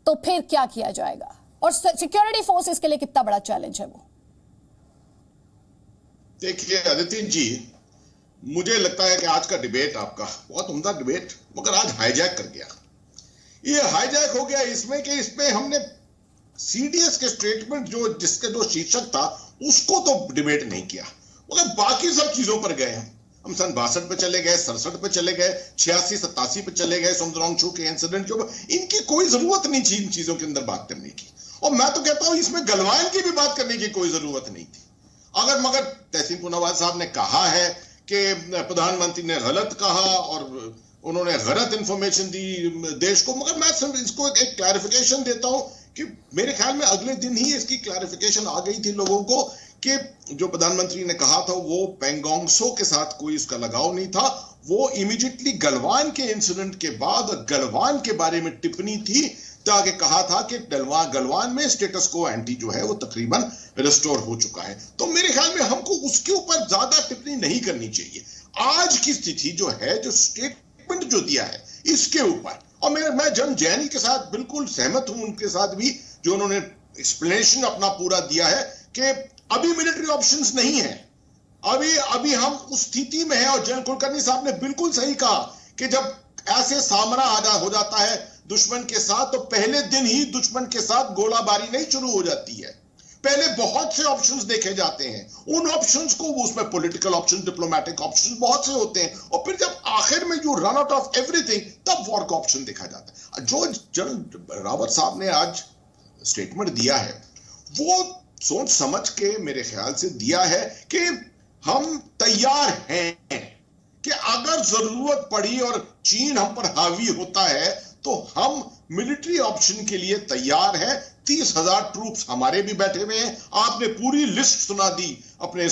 तो फिर क्या किया जाएगा? और सिक्योरिटी फोर्सेस के लिए कितना बड़ा चैलेंज है वो? देखिए अदिति जी, मुझे लगता है कि आज का डिबेट आपका बहुत उम्दा डिबेट, मगर आज हाईजैक कर गया। ये हाईजैक हो गया इसमें कि इसमें हमने सीडीएस के स्टेटमेंट जिसके जो शीर्षक था उसको तो डिबेट नहीं किया, मगर बाकी सब चीजों पर गए हम सन 62 पे चले गए, 67 पे चले गए, 86-87 पे चले गए, सुंदरांशु के इंसिडेंट के ऊपर। इनकी कोई जरूरत नहीं थी इन चीजों के अंदर बात करने की, और मैं तो कहता हूं इसमें गलवान की भी बात करने की कोई जरूरत नहीं थी। अगर मगर तहसीन पूनावाला साहब ने कहा है कि प्रधानमंत्री ने गलत कहा और उन्होंने गलत इंफॉर्मेशन दी देश को, मगर मैं इसको एक क्लैरिफिकेशन देता हूं कि मेरे ख्याल में अगले दिन ही इसकी क्लैरिफिकेशन आ गई थी लोगों को कि जो प्रधानमंत्री ने कहा था वो पेंगोंग सो के साथ कोई इसका लगाव नहीं था, वो इमीडिएटली गलवान के इंसिडेंट के बाद गलवान के बारे में टिप्पणी थी, ताकि कहा था कि गलवान में स्टेटस को एंटी जो है वो तकरीबन रिस्टोर हो चुका है। तो मेरे ख्याल में हमको उसके ऊपर ज्यादा टिप्पणी नहीं करनी चाहिए। आज की स्थिति जो है, जो स्टेटमेंट जो दिया है इसके ऊपर, और मैं जन जैनी के साथ बिल्कुल सहमत हूं, उनके साथ भी जो उन्होंने एक्सप्लेनेशन अपना पूरा दिया है कि अभी मिलिट्री ऑप्शंस नहीं है, अभी हम उस स्थिति में है। और जनरल कुलकर्णी साहब ने बिल्कुल सही कहा कि जब ऐसे सामना हो जाता है दुश्मन के साथ, तो पहले दिन ही दुश्मन के साथ गोलाबारी नहीं शुरू हो जाती है, पहले बहुत से ऑप्शंस देखे जाते हैं, उन ऑप्शंस को, उसमें पॉलिटिकल ऑप्शन, डिप्लोमेटिक ऑप्शन बहुत से होते हैं, और फिर जब आखिर में you run out of everything तब वॉर का ऑप्शन देखा जाता है। जो जनरल रावत साहब ने आज स्टेटमेंट दिया है वो सोच समझ के मेरे ख्याल से दिया है कि हम तैयार हैं कि अगर जरूरत पड़ी और चीन हम पर हावी होता है तो हम मिलिट्री ऑप्शन के लिए तैयार हैं। 30,000 ट्रूप्स हमारे भी बैठे हुए हैं। आपने पूरी लिस्ट सुना दी अपने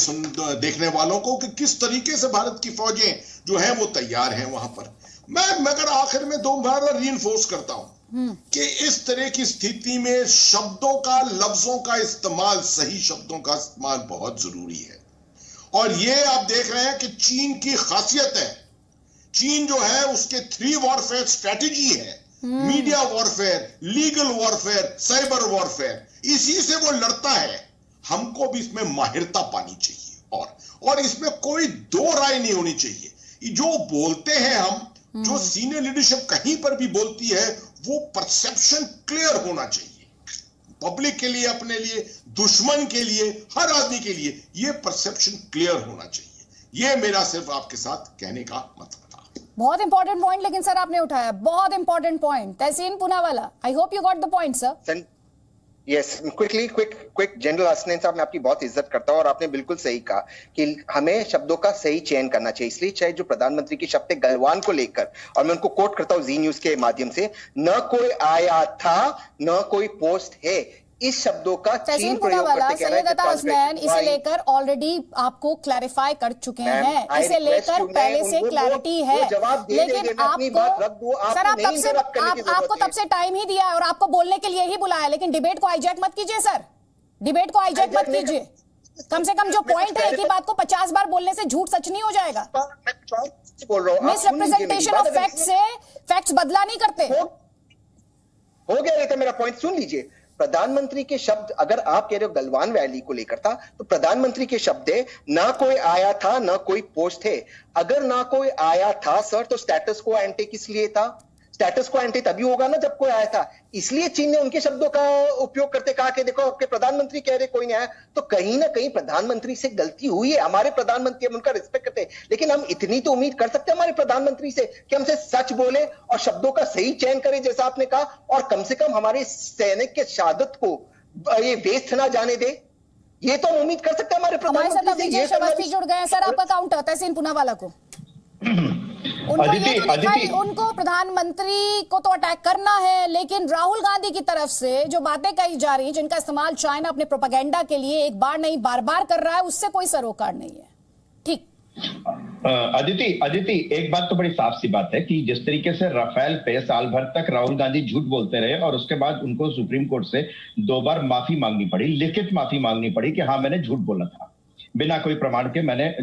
देखने वालों को कि किस तरीके से भारत की फौजें जो है वो तैयार हैं वहां पर। मैं मगर आखिर में दोबारा रीइंफोर्स करता हूं कि इस तरह की स्थिति में शब्दों का, लफ्जों का इस्तेमाल, सही शब्दों का इस्तेमाल बहुत जरूरी है। और ये आप देख रहे हैं कि चीन की खासियत है, चीन जो है उसके 3 वॉरफेयर स्ट्रेटेजी है, media warfare, legal warfare, cyber warfare, इसी से वो लड़ता है। हमको भी इसमें माहिरता पानी चाहिए और इसमें कोई दो राय नहीं होनी चाहिए। जो बोलते हैं हम, जो सीनियर लीडरशिप कहीं पर भी बोलती है, वो परसेप्शन क्लियर होना चाहिए, पब्लिक के लिए, अपने लिए, दुश्मन के लिए, हर आदमी के लिए ये परसेप्शन क्लियर होना चाहिए। ये मेरा सिर्फ आपके साथ कहने का मतलब था। बहुत इंपॉर्टेंट पॉइंट लेकिन सर आपने उठाया, बहुत important point. Tehseen Poonawalla, I hope you got the point sir. Yes, quick general Hasnain साहब, मैं आपकी बहुत इज्जत करता हूं और आपने बिल्कुल सही कहा कि हमें शब्दों का सही चयन करना चाहिए। इसलिए चाहे जो प्रधानमंत्री के शब्द गलवान को लेकर, और मैं उनको कोट करता हूं जी न्यूज के माध्यम से, न कोई आया था न कोई पोस्ट है, इस शब्दों का चीन प्रयोग करते सैयद अता हसनैन इसे लेकर ऑलरेडी आपको क्लैरिफाई कर चुके हैं, इसे लेकर पहले से क्लैरिटी है, लेकिन आपको सर आपको तब से टाइम ही दिया है और आपको बोलने के लिए ही बुलाया, लेकिन डिबेट को हाईजैक मत कीजिए सर, डिबेट को हाईजैक मत कीजिए। कम से कम जो पॉइंट है, एक ही बात को 50 बार बोलने से झूठ सच नहीं हो जाएगा। मिस रिप्रेजेंटेशन ऑफ फैक्ट से फैक्ट्स बदला नहीं करते। हो गया, ये तो मेरा पॉइंट सुन लीजिए। प्रधानमंत्री के शब्द, अगर आप कह रहे हो गलवान वैली को लेकर था, तो प्रधानमंत्री के शब्द है ना कोई आया था ना कोई पोस्ट है। अगर ना कोई आया था सर, तो स्टेटस को एंटी किस लिए था? स्टेटस को एंटी तभी होगा ना जब कोई आया था। इसलिए चीन ने उनके शब्दों का उपयोग करते कहा कि देखो आपके प्रधानमंत्री कह रहे कोई नहीं आया, तो कहीं ना कहीं प्रधानमंत्री से गलती हुई है। हमारे प्रधानमंत्री, हम उनका रिस्पेक्ट करते हैं, लेकिन हम इतनी तो उम्मीद कर सकते हैं हमारे प्रधानमंत्री से कि हमसे सच बोले और शब्दों का सही चयन करे, जैसा आपने कहा, और कम से कम हमारे सैनिक के शहादत को ये वेस्ट ना जाने दे। ये तो हम उम्मीद कर सकते हैं हमारे प्रधानमंत्री से। जुड़ गए सर, आपका काउंटर तहसीन पूनावाला को। उनको प्रधानमंत्री को तो अटैक करना है, लेकिन राहुल गांधी की तरफ से जो बातें कही जा रही हैं, जिनका इस्तेमाल चाइना अपने प्रोपेगेंडा के लिए एक बार नहीं बार-बार कर रहा है, उससे कोई सरोकार नहीं है। ठीक अदिति, एक बात तो बड़ी साफ सी बात है कि जिस तरीके से राफेल पे साल भर तक राहुल गांधी झूठ बोलते रहे और उसके बाद उनको सुप्रीम कोर्ट से 2 बार माफी मांगनी पड़ी, लिखित माफी मांगनी पड़ी कि हाँ मैंने झूठ बोला था, बिना कोई प्रमाण के मैंने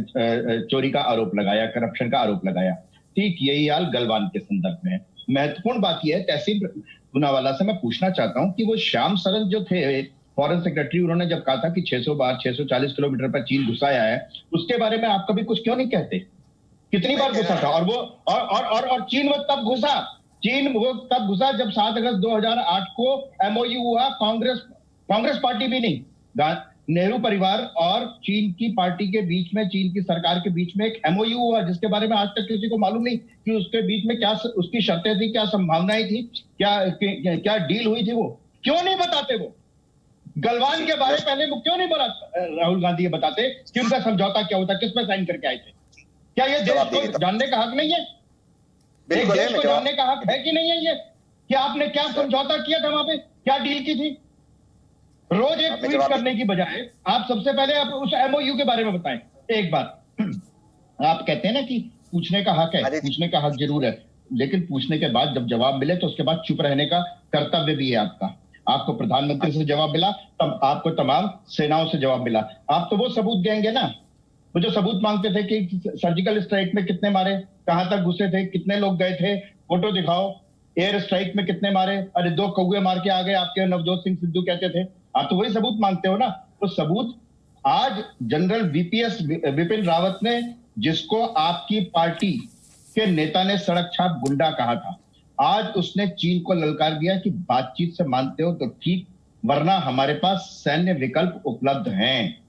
चोरी का आरोप लगाया, करप्शन का आरोप लगाया। ठीक यही हाल गलवान के संदर्भ में है। महत्वपूर्ण बात यह है, तहसीन पूनावाला से मैं पूछना चाहता हूं कि वो श्याम सरन जो थे फॉरेन सेक्रेटरी, उन्होंने जब कहा था कि 600 बार 640 किलोमीटर पर चीन घुसाया है, उसके बारे में आप कभी कुछ क्यों नहीं कहते? कितनी बार घुसा था? और वो और चीन वो तब घुसा जब 7 अगस्त 2008 को MOU हुआ कांग्रेस कांग्रेस पार्टी भी नहीं, नेहरू परिवार और चीन की पार्टी के बीच में, चीन की सरकार के बीच में एक एमओयू हुआ जिसके बारे में आज तक किसी को मालूम नहीं कि उसके बीच में क्या उसकी शर्तें थी, क्या संभावनाएं थी, क्या डील हुई थी। वो क्यों नहीं बताते? वो गलवान के बारे पहले वो क्यों नहीं बोला राहुल गांधी? ये बताते कि उनका समझौता क्या होता, किस पे साइन करके आए थे? क्या ये देश को जानने का हक नहीं है? देश को जानने का हक है कि नहीं है ये कि आपने क्या समझौता किया था, वहां पे क्या डील की थी? रोज एक ट्वीट करने की बजाय आप सबसे पहले आप उस एमओयू के बारे में बताएं। एक बात, आप कहते हैं ना कि पूछने का हक है, पूछने का हक जरूर है, लेकिन पूछने के बाद जब जवाब मिले तो उसके बाद चुप रहने का कर्तव्य भी है आपका। आपको प्रधानमंत्री से जवाब मिला, तब आपको तमाम सेनाओं से जवाब मिला। आप तो वो सबूत देंगे ना, वो जो सबूत मांगते थे कि सर्जिकल स्ट्राइक में कितने मारे, कहां तक घुसे थे, कितने लोग गए थे, फोटो दिखाओ, एयर स्ट्राइक में कितने मारे, अरे 2 कौवे मार के आ गए आपके नवजोत सिंह सिद्धू कहते थे। आप तो वही सबूत मांगते हो ना। तो सबूत आज जनरल वीपीएस विपिन रावत ने, जिसको आपकी पार्टी के नेता ने सड़क छाप गुंडा कहा था, आज उसने चीन को ललकार दिया कि बातचीत से मानते हो तो ठीक, वरना हमारे पास सैन्य विकल्प उपलब्ध हैं।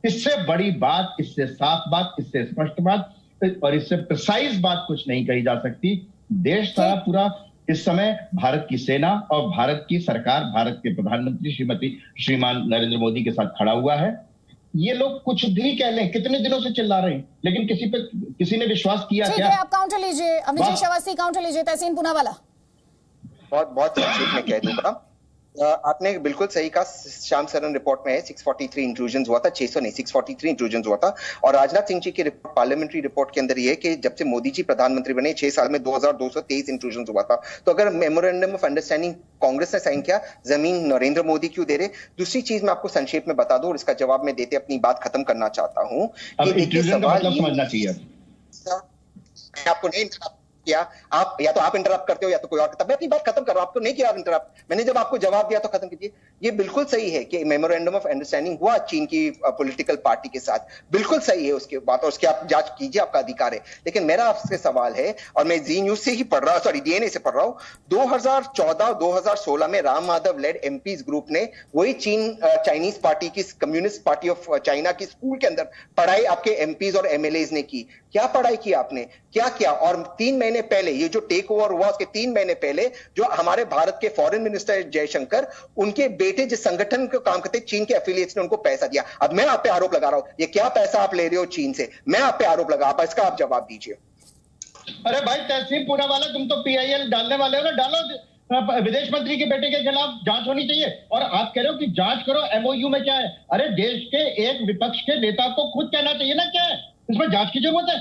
इससे बड़ी बात, इससे साफ बात, इससे स्पष्ट बात और इससे प्रिसाइज बात कुछ नहीं कही जा सकती। देश सारा पूरा इस समय भारत की सेना और भारत की सरकार, भारत के प्रधानमंत्री श्रीमान नरेंद्र मोदी के साथ खड़ा हुआ है। ये लोग कुछ भी कह लें, कितने दिनों से चिल्ला रहे हैं, लेकिन किसी ने विश्वास किया क्या? ठीक है, आप काउंटर लीजिए, अभिजीत श्रीवास्तव काउंटर लीजिए, तहसीन पूनावाला। बहुत संक्षेप में कह दूंगा। आपने बिल्कुल सही कहा, श्याम सरन रिपोर्ट में है 643 इंट्रूजन हुआ था, 600 नहीं 643 इंट्रूजन हुआ था। और राजनाथ सिंह जी की पार्लियामेंट्री रिपोर्ट के अंदर ये है कि जब से मोदी जी प्रधानमंत्री बने 6 साल में 2223 इंट्रूजन हुआ था। तो अगर मेमोरेंडम ऑफ अंडरस्टैंडिंग कांग्रेस ने साइन किया, जमीन नरेंद्र मोदी क्यों दे रहे? दूसरी चीज मैं आपको संक्षेप में बता दूं और इसका जवाब मैं देते अपनी बात खत्म करना चाहता हूं कि देखिए सवाल समझना चाहिए, आपको नहीं किया, आप या तो आप इंटरप्ट करते हो या तो कोई और। तब मैं अपनी बात खत्म कर रहा हूं, आपको नहीं किया इंटरप्ट, मैंने जब आपको जवाब दिया तो खत्म कीजिए। ये बिल्कुल सही है कि मेमोरेंडम ऑफ अंडरस्टैंडिंग हुआ चीन की पॉलिटिकल पार्टी के साथ, बिल्कुल सही है उसके बात, और उसकी आप जांच कीजिए, आपका अधिकार है। लेकिन मेरा आपसे सवाल है, और मैं जी न्यूज से ही पढ़ रहा हूं, सॉरी डीएनए से पढ़ रहा हूं, 2014-2016 में Ram Madhav led MPs group ने वही चाइनीज पार्टी की, कम्युनिस्ट पार्टी ऑफ चाइना की स्कूल के अंदर पढ़ाई आपके एमपीज और एमएलएज ने की। क्या पढ़ाई की आपने, क्या किया? और 3 महीने पहले ये जो टेक ओवर हुआ, उसके 3 महीने पहले जो हमारे भारत के फॉरेन मिनिस्टर जयशंकर, उनके बेटे जिस संगठन को काम करते चीन के एफिलिएट्स ने उनको पैसा दिया। अब मैं आप पे आरोप लगा रहा हूं, ये क्या पैसा आप ले रहे हो चीन से? मैं आप पे आरोप लगा, आप इसका आप जवाब दीजिए। अरे भाई तहसीन पूनावाला, तुम तो पीआईएल डालने वाले हो ना, डालो। विदेश मंत्री के बेटे के खिलाफ जांच होनी चाहिए और आप कह रहे हो कि जांच करो, एमओयू में क्या है? अरे देश के एक विपक्ष के नेता को खुद कहना चाहिए ना क्या है, इसमें जांच की जरूरत है।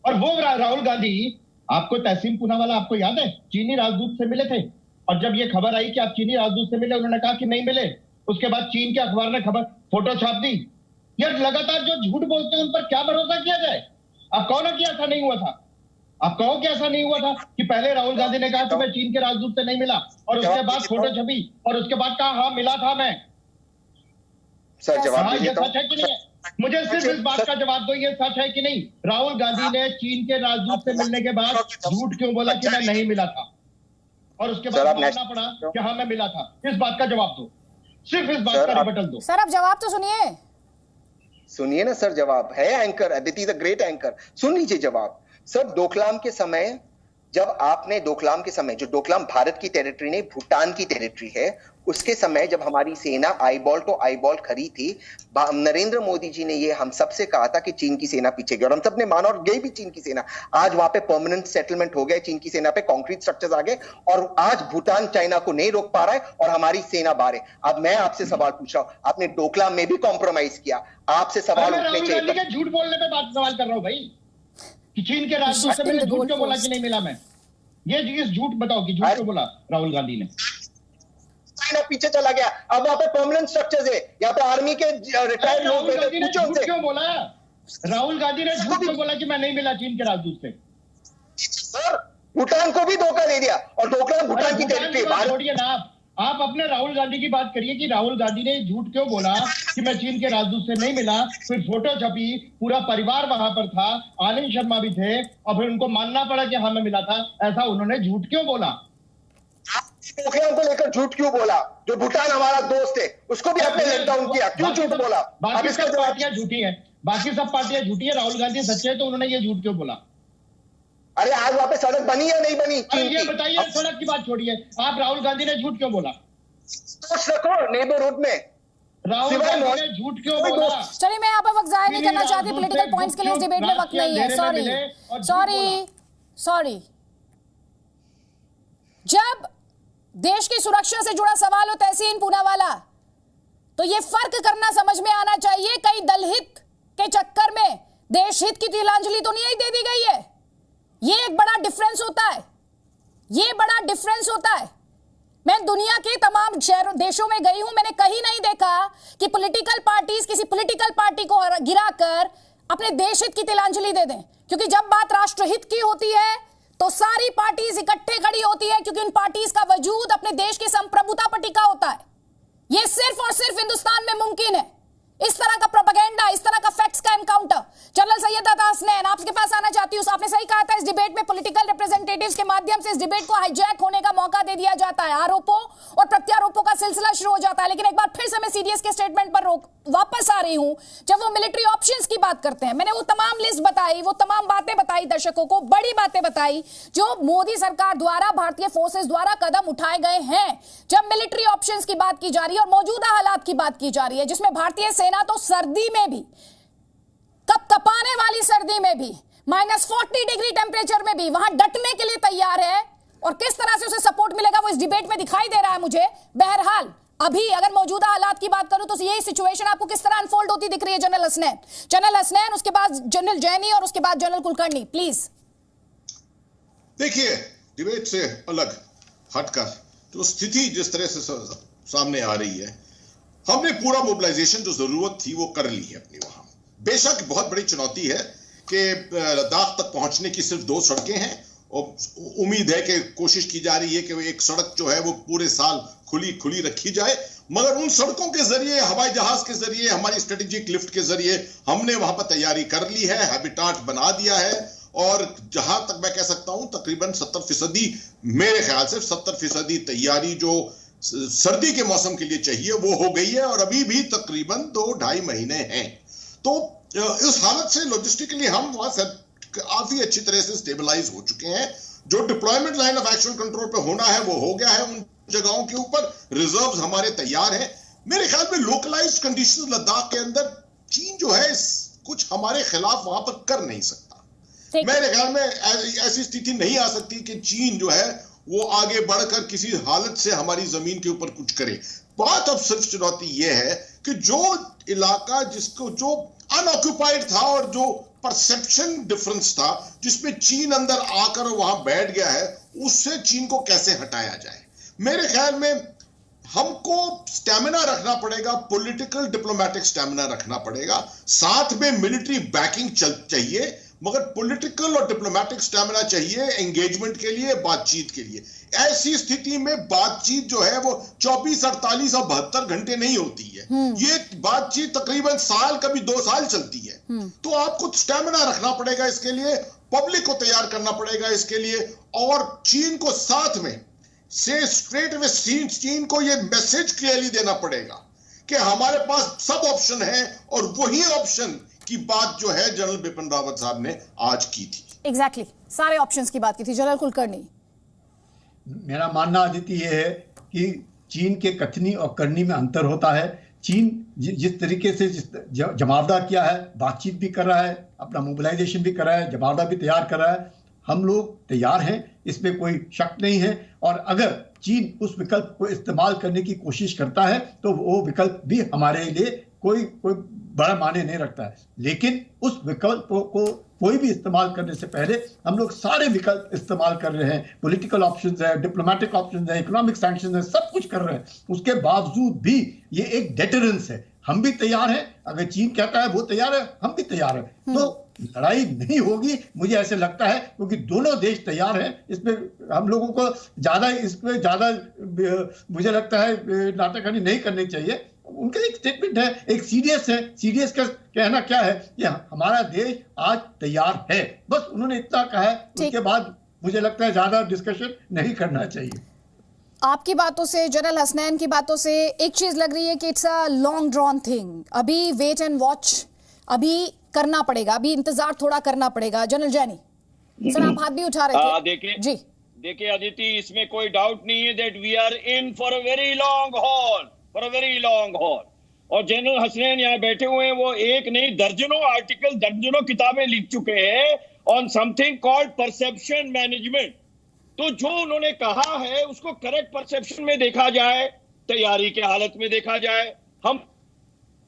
और वो राहुल गांधी, आपको तहसीन पूनावाला आपको याद है, चीनी राजदूत से मिले थे, और जब ये खबर आई कि आप चीनी राजदूत से मिले, उन्होंने कहा कि नहीं मिले। उसके बाद चीन के अखबार ने खबर, फोटो छाप दी। यार लगातार जो झूठ बोलते हैं उन पर क्या भरोसा किया जाए? आप कहो ना कि ऐसा नहीं हुआ था, आप कहो कि ऐसा नहीं हुआ था कि पहले राहुल गांधी ने कहा कि मैं चीन के राजदूत से नहीं मिला, और उसके बाद फोटो छपी, और उसके बाद कहा हाँ मिला था मैं। सर जवाब हाँ, ये सच है कि नहीं? मुझे सिर्फ इस बात का जवाब दो, ये सच है कि नहीं? राहुल गांधी ने चीन के राजदूत से मिलने के बाद झूठ क्यों बोला कि मैं नहीं मिला था, और उसके बाद मानना पड़ा कि हाँ मैं मिला था? इस बात का जवाब दो, सिर्फ इस बात का रिबटल दो। सर आप जवाब तो सुनिए ना सर, जवाब है anchor, Aditi is a great anchor, सुन लीजिए जवाब। सर डोकलाम के समय, जब आपने डोकलाम के समय, जो डोकलाम भारत की टेरिटरी नहीं भूटान की टेरिटरी है, उसके समय जब हमारी सेना आईबॉल टू आईबॉल खड़ी थी, नरेंद्र मोदी जी ने ये हम सबसे कहा था कि चीन की सेना पीछे गई, और हम सब ने माना और गई भी चीन की सेना। आज वहां पे परमानेंट सेटलमेंट हो गया चीन की सेना पे, कॉन्क्रीट स्ट्रक्चर्स आ गए, और आज भूटान चाइना को नहीं रोक पा रहा है और हमारी सेना बाहर है। अब मैं आपसे सवाल पूछ रहा हूं, आपने डोकलाम में भी कॉम्प्रोमाइज किया, आपसे सवाल उठने चाहिए। झूठ बोलने पे बात सवाल कर रहा हूं भाई, कि चीन के राजदूत से मैंने झूठ क्यों बोला कि नहीं मिला मैं? ये झूठ बताओ कि झूठ क्यों बोला राहुल गांधी ने? चाइना पीछे चला गया, अब वहां पे परमानेंट स्ट्रक्चर्स है, यहाँ पे आर्मी के रिटायर्ड लोग झूठ क्यों बोला? राहुल गांधी ने झूठ क्यों बोला कि मैं नहीं मिला चीन के राजदूत से? सर भूटान को भी धोखा दे दिया, और डोकलाम भूटान की टेरिटरी है। छोड़िए ना आप अपने राहुल गांधी की बात करिए कि राहुल गांधी ने झूठ क्यों बोला कि मैं चीन के राजदूत से नहीं मिला। फिर फोटो छपी, पूरा परिवार वहां पर था, आनंद शर्मा भी थे, और फिर उनको मानना पड़ा कि हाँ मैं मिला था। ऐसा उन्होंने झूठ क्यों बोला? पोखरियान को लेकर झूठ क्यों बोला? जो भूटान हमारा दोस्त है उसको भी आपने लॉकडाउन किया, क्यों झूठ बोला? बाकी सब पार्टियां झूठी हैं, बाकी सब पार्टियां झूठी है। राहुल गांधी सच्चे हैं तो उन्होंने ये झूठ क्यों बोला? अरे आज वहां पे सड़क बनी या नहीं बनी? ये बताइए, सड़क की बात छोड़िए, आप राहुल गांधी ने झूठ क्यों बोला? सोच रखो नेबरहुड में राहुल गांधी ने झूठ क्यों बोला? चलिए, मैं यहाँ पर वक्त जाया नहीं करना चाहती, पॉलिटिकल पॉइंट्स के लिए इस डिबेट में वक्त नहीं है। सॉरी। जब देश की सुरक्षा से जुड़ा सवाल हो तहसीन पूनावाला, तो ये फर्क करना समझ में आना चाहिए। कई दलहित के चक्कर में देश हित की तिलांजलि तो नहीं दे दी गई है। ये एक बड़ा डिफरेंस होता है। मैं दुनिया के तमाम देशों में गई हूं, मैंने कहीं नहीं देखा कि पॉलिटिकल पार्टीज किसी पॉलिटिकल पार्टी को गिराकर अपने देश हित की तिलांजलि दे दें, क्योंकि जब बात राष्ट्रहित की होती है तो सारी पार्टीज इकट्ठे खड़ी होती है, क्योंकि उन पार्टीज का वजूद अपने देश की संप्रभुता पर टिका होता है। यह सिर्फ और सिर्फ हिंदुस्तान में मुमकिन है। इस तरह का प्रोपेगेंडा, इस तरह का फैक्ट्स का एनकाउंटर। जनरल सैयद अता हसनैन, आपके पास आना चाहती हूं। आपने सही कहा था, इस डिबेट में पॉलिटिकल रिप्रेजेंटेटिव्स के माध्यम से इस डिबेट को हाईजैक होने का मौका दे दिया जाता है। आरोपों और प्रत्यारोपों का सिलसिला शुरू हो जाता है। लेकिन एक बार फिर से मैं सीडीएस के स्टेटमेंट पर वापस आ रही हूं। जब वो मिलिट्री ऑप्शंस की बात करते हैं, मैंने वो तमाम लिस्ट बताई, वो तमाम बातें बताई दर्शकों को, बड़ी बातें बताई जो मोदी सरकार द्वारा, भारतीय फोर्सेस द्वारा कदम उठाए गए हैं। जब मिलिट्री ऑप्शंस की बात की जा रही है और मौजूदा हालात की बात की जा रही है, जिसमें भारतीय सेना तो सर्दी में भी, कपकपाने वाली सर्दी में भी, -40 डिग्री टेम्परेचर में भी वहां डटने के लिए तैयार है, और किस तरह से उसे सपोर्ट मिलेगा वो इस डिबेट में दिखाई दे रहा है मुझे। बहरहाल अभी अगर मौजूदा हालात की बात करूं तो यही सिचुएशन आपको किस तरह अनफोल्ड होती दिख रही है? जनरल हसनैन, उसके बाद जनरल जैनी और उसके बाद जनरल कुलकर्णी, प्लीज। देखिए, डिबेट से अलग हटकर जो स्थिति जिस तरह से सामने आ रही है, हमने पूरा मोबिलाइजेशन जो जरूरत थी वो कर ली है अपनी। वहां बेशक बहुत बड़ी चुनौती है कि लद्दाख तक पहुंचने की सिर्फ 2 सड़कें हैं, और उम्मीद है कि कोशिश की जा रही है कि एक सड़क जो है वो पूरे साल खुली रखी जाए, मगर उन सड़कों के जरिए, हवाई जहाज के जरिए, हमारी स्ट्रेटेजिक लिफ्ट के जरिए हमने वहां पर तैयारी कर ली है, हैबिटाट बना दिया है, और जहां तक मैं कह सकता हूं तकरीबन 70%, मेरे ख्याल से 70% तैयारी जो सर्दी के मौसम के लिए चाहिए वो हो गई है, और अभी भी तकरीबन 2-2.5 महीने हैं। तो इस हालत से लॉजिस्टिकली हम वहां काफी अच्छी तरह से स्टेबलाइज हो चुके हैं। जो deployment line of action control पे होना है वो हो गया है। उन जगहों के ऊपर रिजर्व्स हमारे तैयार हैं। मेरे ख्याल में लोकलाइज्ड कंडीशंस लद्दाख के अंदर चीन जो है कुछ हमारे खिलाफ वहां पर कर नहीं सकता। मेरे ख्याल में ऐसी स्थिति नहीं आ सकती कि चीन जो है वो आगे बढ़कर किसी हालत से हमारी जमीन के ऊपर कुछ करे। बात अब सिर्फ चुनौती यह है कि जो इलाका जिसको जो अनऑक्युपाइड था और जो परसेप्शन डिफरेंस था जिसमें चीन अंदर आकर वहां बैठ गया है, उससे चीन को कैसे हटाया जाए। मेरे ख्याल में हमको स्टैमिना रखना पड़ेगा, पॉलिटिकल डिप्लोमेटिक स्टैमिना रखना पड़ेगा, साथ में मिलिट्री बैकिंग चाहिए, मगर पॉलिटिकल और डिप्लोमेटिक स्टैमिना चाहिए एंगेजमेंट के लिए, बातचीत के लिए। ऐसी स्थिति में बातचीत जो है वो 24, 48 और 72 घंटे नहीं होती है। ये बातचीत तकरीबन साल, कभी 2 साल चलती है। तो आपको स्टैमिना रखना पड़ेगा इसके लिए, पब्लिक को तैयार करना पड़ेगा इसके लिए, और चीन को साथ में से स्ट्रेट वे चीन को ये मैसेज क्लियरली देना पड़ेगा कि हमारे पास सब ऑप्शन है, और वही ऑप्शन की बात जो है जनरल बिपिन रावत साहब ने आज की थी। एग्जैक्टली, सारे ऑप्शंस की बात की थी। जनरल कुलकर्णी, मेरा मानना आदित्य ये है कि चीन के कथनी और करनी में अंतर होता है। चीन जिस तरीके से जवाबदार किया है, बातचीत भी कर रहा है, अपना मोबिलाइजेशन भी कर रहा है, जवाबदार भी तैयार कर रहा है, हम लोग तैयार हैं, इसमें कोई शक नहीं है। और अगर चीन उस विकल्प को इस्तेमाल करने की कोशिश करता है तो वो विकल्प भी हमारे लिए कोई बड़ा मायने नहीं रखता है। लेकिन उस विकल्प को कोई भी इस्तेमाल करने से पहले हम लोग सारे विकल्प इस्तेमाल कर रहे हैं। पॉलिटिकल ऑप्शंस है, डिप्लोमेटिक ऑप्शंस है, इकोनॉमिक सैंक्शंस है, सब कुछ कर रहे हैं। उसके बावजूद भी ये एक डेटरेंस है। हम भी तैयार हैं, अगर चीन कहता है वो तैयार है, हम भी तैयार हैं। तो लड़ाई नहीं होगी, मुझे ऐसे लगता है, क्योंकि दोनों देश तैयार हैं। इसमें हम लोगों को इसमें ज्यादा मुझे लगता है नाटकबाजी नहीं करनी चाहिए। उनका एक स्टेटमेंट है, एक सीडीएस है, सीडीएस का कहना क्या है कि हमारा देश आज तैयार है, बस उन्होंने इतना कहा है। उसके बाद मुझे लगता है ज्यादा डिस्कशन नहीं करना चाहिए। आपकी बातों से, जनरल हसनैन की बातों से एक चीज लग रही है कि it's a long drawn thing. अभी वेट एंड वॉच अभी करना पड़ेगा, अभी इंतजार थोड़ा करना पड़ेगा। जनरल जैनी सर, आप हाथ भी उठा रहे थे। देखिए अदिति, इसमें कोई डाउट नहीं है that we are in for a very long haul, और जनरल हसनैन यहाँ बैठे हुए हैं, वो एक नहीं दर्जनों आर्टिकल, दर्जनों किताबें लिख चुके हैं on something called perception management. तो जो उन्होंने कहा है उसको करेक्ट परसेप्शन में देखा जाए, तैयारी के हालत में देखा जाए। हम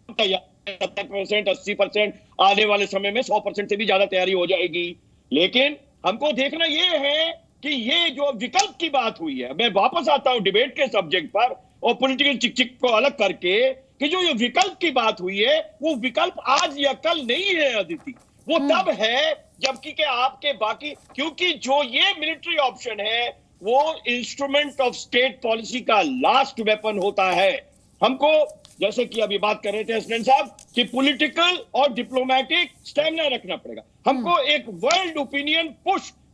तैयार 70%, 80%, आने वाले समय में 100% से भी ज्यादा तैयारी हो जाएगी। लेकिन हमको देखना ये है कि ये जो विकल्प की बात हुई है, मैं वापस आता हूं डिबेट के सब्जेक्ट पर और पॉलिटिकल चिक को अलग करके, कि जो ये विकल्प की बात हुई है वो विकल्प आज या कल नहीं है अदिति, वो तब है जबकि के आपके बाकी, क्योंकि जो ये मिलिट्री ऑप्शन है वो इंस्ट्रूमेंट ऑफ स्टेट पॉलिसी का लास्ट वेपन होता है। हमको जैसे कि अभी बात कर रहे थे हसनैन साहब कि पॉलिटिकल और डिप्लोमेटिक स्टेमिना रखना पड़ेगा। हमको एक world opinion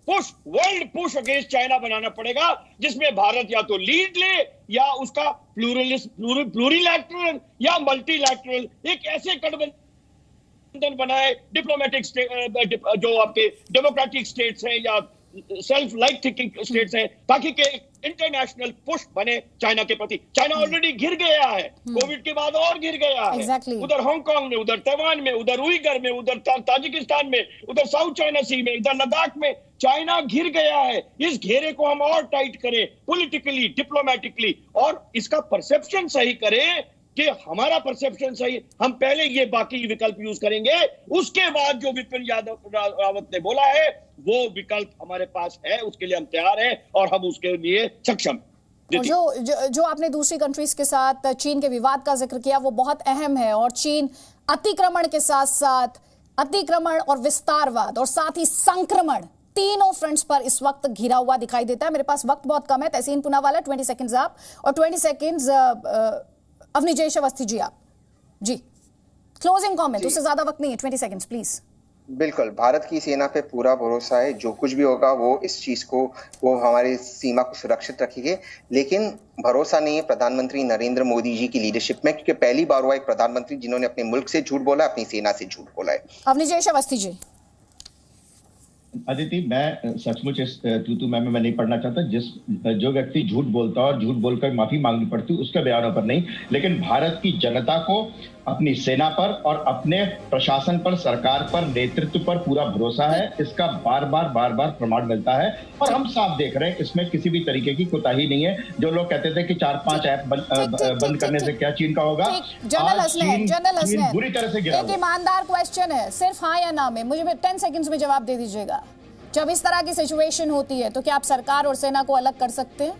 world push against China बनाना पड़ेगा, जिसमें भारत या तो लीड ले या उसका प्लूरिलैटरल या मल्टीलैटरल एक ऐसे गठबंधन बनाए, डिप्लोमेटिक जो आपके डेमोक्रेटिक स्टेट्स हैं या सेल्फ लाइक थिंकिंग स्टेट्स हैं, ताकि के इंटरनेशनल पुश बने चाइना के प्रति। चाइना ऑलरेडी घिर गया है, कोविड के बाद और घिर गया है। उधर हांगकांग में, उधर ताइवान में, उधर उइगर में, उधर ताजिकिस्तान में, उधर साउथ चाइना सी में, इधर लद्दाख में चाइना घिर गया है। इस घेरे को हम और टाइट करें पॉलिटिकली, डिप्लोमेटिकली, और इसका परसेप्शन सही करें कि हमारा परसेप्शन सही, हम पहले ये बाकी विकल्प यूज करेंगे, उसके बाद जो विपिन रावत ने बोला है वो विकल्प हमारे पास है, उसके लिए हम तैयार हैं और हम उसके लिए सक्षम। जो आपने दूसरी कंट्रीज के साथ चीन के विवाद का जिक्र किया वो बहुत अहम है, और चीन अतिक्रमण के साथ साथ अतिक्रमण और विस्तारवाद और साथ ही संक्रमण, तीनों फ्रंट्स पर इस वक्त घिरा हुआ दिखाई देता है। मेरे पास वक्त बहुत कम है। तहसीन पूनावाला 20 सेकंड्स आप, और 20 सेकंड्स अवनीजेश अवस्थी जी आप। जी, क्लोजिंग कमेंट, उससे ज्यादा वक्त नहीं है, 20 सेकंड्स प्लीज। बिल्कुल, भारत की सेना पे पूरा भरोसा है, जो कुछ भी होगा वो इस चीज को, वो हमारी सीमा को सुरक्षित रखेंगे। लेकिन भरोसा नहीं है प्रधानमंत्री नरेंद्र मोदी जी की लीडरशिप में, क्योंकि पहली बार हुआ एक प्रधानमंत्री जिन्होंने अपने मुल्क से झूठ बोला, अपनी सेना से झूठ बोला है। अवनीजेश अवस्थी जी। अदिति, मैं सचमुच इस तू मैं नहीं पढ़ना चाहता। जो व्यक्ति झूठ बोलता है और झूठ बोलकर माफी मांगनी पड़ती है उसके बयानों पर नहीं, लेकिन भारत की जनता को अपनी सेना पर और अपने प्रशासन पर, सरकार पर, नेतृत्व पर पूरा भरोसा है। इसका बार बार प्रमाण मिलता है और हम साफ देख रहे हैं इसमें किसी भी तरीके की कोताही नहीं है। जो लोग कहते थे कि 4-5 ऐप बंद करने से क्या चीन का होगा, जनरल हसनैन बुरी तरह से गिरा। एक ईमानदार क्वेश्चन है, सिर्फ हाँ या ना में मुझे 10 सेकंड्स में जवाब दे दीजिएगा। जब इस तरह की सिचुएशन होती है तो क्या आप सरकार और सेना को अलग कर सकते हैं?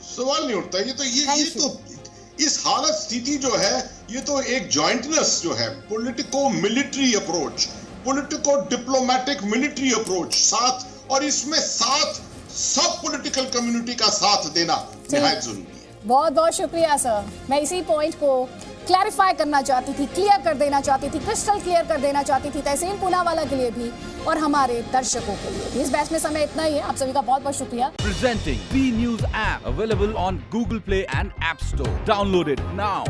सवाल नहीं उठता। ये तो इस हालत स्थिति जो है, ये तो एक जॉइंटनेस जो है, politico military approach, politico diplomatic military approach साथ, और इसमें साथ सब पॉलिटिकल कम्युनिटी का साथ देना निहायत जरूरी है। बहुत बहुत शुक्रिया सर। मैं इसी पॉइंट को क्लैरिफाई करना चाहती थी, क्लियर कर देना चाहती थी, क्रिस्टल क्लियर कर देना चाहती थी, तहसीन पूनावाला के लिए भी और हमारे दर्शकों के लिए भी। इस बहस में समय इतना ही है। आप सभी का बहुत बहुत शुक्रिया। Presenting B News app available on Google Play and App Store. Download it now.